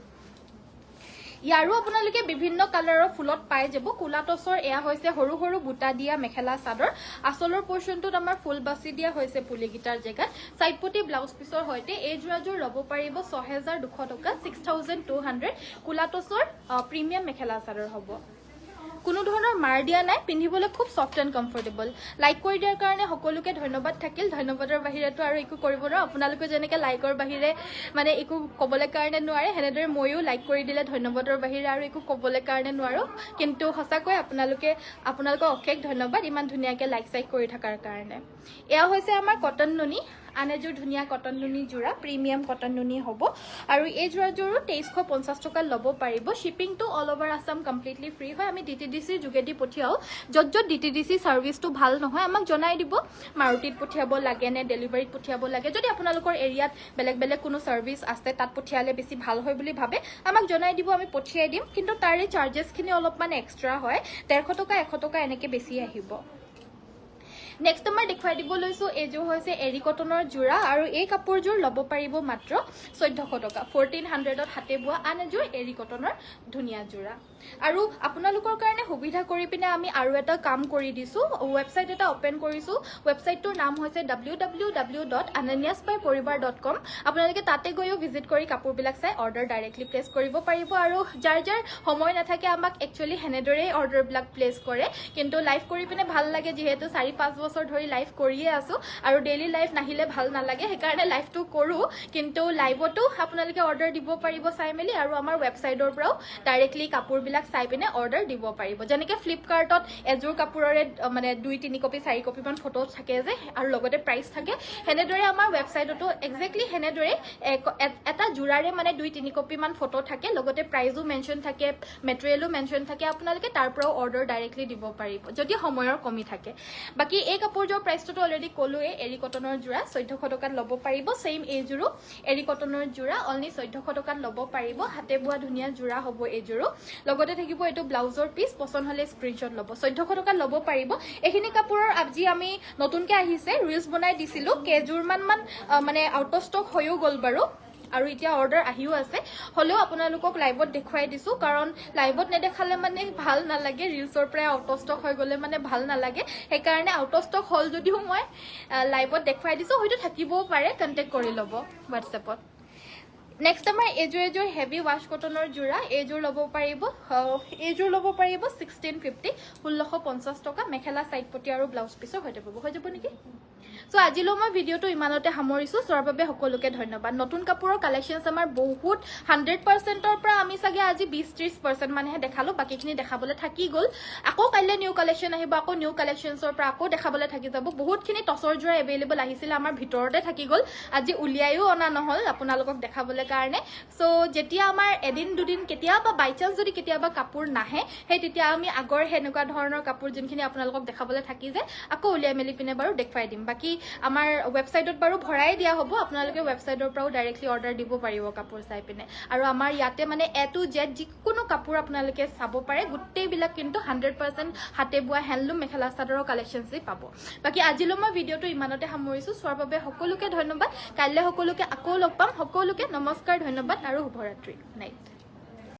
ইয়াৰো আপোনালোকে বিভিন্ন কালাৰৰ ফুলত পাই যাব কোলা টছৰ এয়া হৈছে সৰু সৰু বুটা দিয়া মেখেলা চাদৰ আচলৰ পোৰ্শনটোত আমাৰ ফুল বাছি দিয়া হৈছে পুলিগিটাৰ জেগাত সাইড পটি ব্লাউজ পিছৰ সৈতে এই যোৰাযোৰ ল'ব পাৰিব 6200 টকা 6200 কোলা টছৰ প্ৰিমিয়াম মেখেলা চাদৰ হ'ব কোনো ধৰণৰ মাৰ দিয়া নাই পিন্ধিবলৈ খুব সফট এণ্ড কমফৰ্টেবল লাইক কৰি দিয়াৰ কাৰণে সকলোকে ধন্যবাদ থাকিল ধন্যবাদৰ বাহিৰেতো আৰু একো কৰিব নোৱাৰো আপোনালোকে যেনেকৈ লাইকৰ বাহিৰে মানে একো ক'বলৈ কাৰণে নোৱাৰে হেনেদৰে ময়ো লাইক কৰি দিলে ধন্যবাদৰ বাহিৰে আৰু একো ক'বলৈ কাৰণে নোৱাৰো কিন্তু সঁচাকৈ আপোনালোকক অশেষ ধন্যবাদ ইমান ধুনীয়াকৈ লাইক চাইক কৰি থকাৰ কাৰণে এয়া হৈছে আমাৰ কটন নুনি আন এযোৰ ধুনীয়া কটন নুনি যোৰা প্ৰিমিয়াম কটন নুনি হ'ব আৰু এই যোৰাযোৰো 2350 টকা ল'ব পাৰিব শ্বিপিংটো all over Assam completely free হয় আমি ডিটিডিচিৰ যোগেদি পঠিয়াও য'ত ডিটিডিচি সাৰ্ভিসটো ভাল নহয় আমাক জনাই দিব মাৰুতিত পঠিয়াব লাগে নে ডেলিভাৰীত পঠিয়াব লাগে যদি আপোনালোকৰ এৰিয়াত বেলেগ কোনো সাৰ্ভিস আছে তাত পঠিয়ালে বেছি ভাল হয় বুলি ভাবে আমাক জনাই দিব আমি পঠিয়াই দিম কিন্তু তাৰে চাৰ্জেছখিনি অলপমান এক্সট্ৰা হয় 150 টকা 100 টকা এনেকৈ বেছি আহিব নেক্সট আমাৰ দেখুৱাই দিব লৈছোঁ এযোৰ হৈছে এৰি কটনৰ যোৰা আৰু এই কাপোৰযোৰ ল'ব পাৰিব মাত্ৰ 1400 টকা 1400ত হাতে বোৱা আন এযোৰ এৰি কটনৰ ধুনীয়া যোৰা আৰু আপোনালোকৰ কাৰণে সুবিধা কৰি পিনে আমি আৰু এটা কাম কৰি দিছোঁ ৱেবছাইট এটা ওপেন কৰিছোঁ ৱেবছাইটটোৰ নাম হৈছে www.ananyasbyporibar.com আপোনালোকে তাতে গৈও ভিজিট কৰি কাপোৰবিলাক চাই অৰ্ডাৰ ডাইৰেক্টলি প্লেচ কৰিব পাৰিব আৰু যাৰ সময় নাথাকে আমাক একচুৱেলি হেনেদৰেই অৰ্ডাৰবিলাক প্লেচ কৰে কিন্তু লাইভ কৰি পিনে ভাল লাগে যিহেতু 4-5 বছৰ ধৰি লাইভ কৰিয়ে আছো আৰু ডেইলি লাইভ নাহিলে ভাল নালাগে সেইকাৰণে লাইভটো কৰোঁ কিন্তু লাইভতো আপোনালোকে অৰ্ডাৰ দিব পাৰিব চাই মেলি আৰু আমাৰ ৱেবছাইটৰ পৰাও ডাইৰেক্টলি কাপোৰবিলাক চাই পিনে অৰ্ডাৰ দিব পাৰিব যেনেকৈ ফ্লিপকাৰ্টত এযোৰ কাপোৰৰে মানে 2-3 কপি 4 কপিমান ফটো থাকে যে আৰু লগতে প্ৰাইচ থাকে হেনেদৰে আমাৰ ৱেবছাইটতো এক্সেক্টলি হেনেদৰে এটা যোৰাৰে মানে 2-3 কপিমান ফটো থাকে লগতে প্ৰাইজো মেনশ্যন থাকে মেটেৰিয়েলো মেনশ্যন থাকে আপোনালোকে তাৰ পৰাও অৰ্ডাৰ ডাইৰেক্টলি দিব পাৰিব যদি সময়ৰ কমি থাকে বাকি এই কাপোৰযোৰ প্ৰাইচটো অলৰেডি ক'লোৱে এৰি কটনৰ যোৰা 1400 টকাত ল'ব পাৰিব সেম এইযোৰো এৰি কটনৰ যোৰা অনলি 1400 টকাত ল'ব পাৰিব হাতে বোৱা ধুনীয়া যোৰা হ'ব এইযোৰো লগতে থাকিব এইটো ব্লাউজৰ পিচ পছন্দ হ'লে স্ক্ৰিনশ্বট ল'ব 1400 টকাত ল'ব পাৰিব এইখিনি কাপোৰৰ আজি আমি নতুনকৈ আহিছে ৰিলছ বনাই দিছিলোঁ কেইযোৰমান মানে আউট অফ ষ্টক হৈও গ'ল বাৰু আৰু এতিয়া অৰ্ডাৰ আহিও আছে হলেও আপোনালোকক লাইভত দেখুৱাই দিছো কাৰণ লাইভত নেদেখালে মানে ভাল নালাগে ৰিলছৰ পৰা আউট অফ ষ্টক হৈ গ'লে মানে ভাল নালাগে সেইকাৰণে আউট অফ ষ্টক হ'ল যদিও মই লাইভত দেখুৱাই দিছো হয়তো থাকিবও পাৰে কন্টেক্ট কৰি ল'ব হোৱাটছএপত নেক্সট আমাৰ এযোৰ হেভি ৱাছ কটনৰ যোৰা এইযোৰ ল'ব পাৰিব 1650 1650 টকা মেখেলা সাইড পটি আৰু ব্লাউজ পিছৰ সৈতে পাব হৈ যাব নেকি সো আজিলৈ মই ভিডিঅ'টো ইমানতে সামৰিছো চোৱাৰ বাবে সকলোকে ধন্যবাদ নতুন কাপোৰৰ কালেকশ্যনছ আমাৰ বহুত 100%ৰ পৰা আমি চাগে আজি 20-30% মানহে দেখালো বাকিখিনি দেখাবলৈ থাকি গ'ল আকৌ কাইলৈ নিউ কালেকশ্যন আহিব আকৌ নিউ কালেকশ্যনছৰ পৰা আকৌ দেখাবলৈ থাকি যাব বহুতখিনি টছৰ জোৰা এভেইলেবল আহিছিল আমাৰ ভিতৰতে থাকি গ'ল আজি উলিয়াইও অনা নহ'ল আপোনালোকক দেখাবলৈ কাৰণে সো যেতিয়া আমাৰ এদিন দুদিন কেতিয়াবা বাই চান্স যদি কেতিয়াবা কাপোৰ নাহে সেই তেতিয়া আমি আগৰ হেনেকুৱা ধৰণৰ কাপোৰ যোনখিনি আপোনালোকক দেখাবলৈ থাকি যায় আকৌ উলিয়াই মেলি পিনে বাৰু দেখুৱাই দিম বাকি আমাৰ ৱেবছাইটত বাৰু ভৰাই দিয়া হ'ব আপোনালোকে ৱেবছাইটৰ পৰাও ডাইৰেক্টলি অৰ্ডাৰ দিব পাৰিব কাপোৰ চাই পিনে আৰু আমাৰ ইয়াতে মানে A to Z যিকোনো কাপোৰ আপোনালোকে চাব পাৰে গোটেইবিলাক কিন্তু 100% হাতে বোৱা হেণ্ডলুম মেখেলা চাদৰৰ কালেকশ্যনছ পাব বাকি আজিলৈ মই ভিডিঅ'টো ইমানতে সামৰিছো চোৱাৰ বাবে সকলোকে ধন্যবাদ কাইলৈ সকলোকে আকৌ লগ পাম সকলোকে নমস্কাৰ ধন্যবাদ আৰু শুভৰাত্ৰি নাইট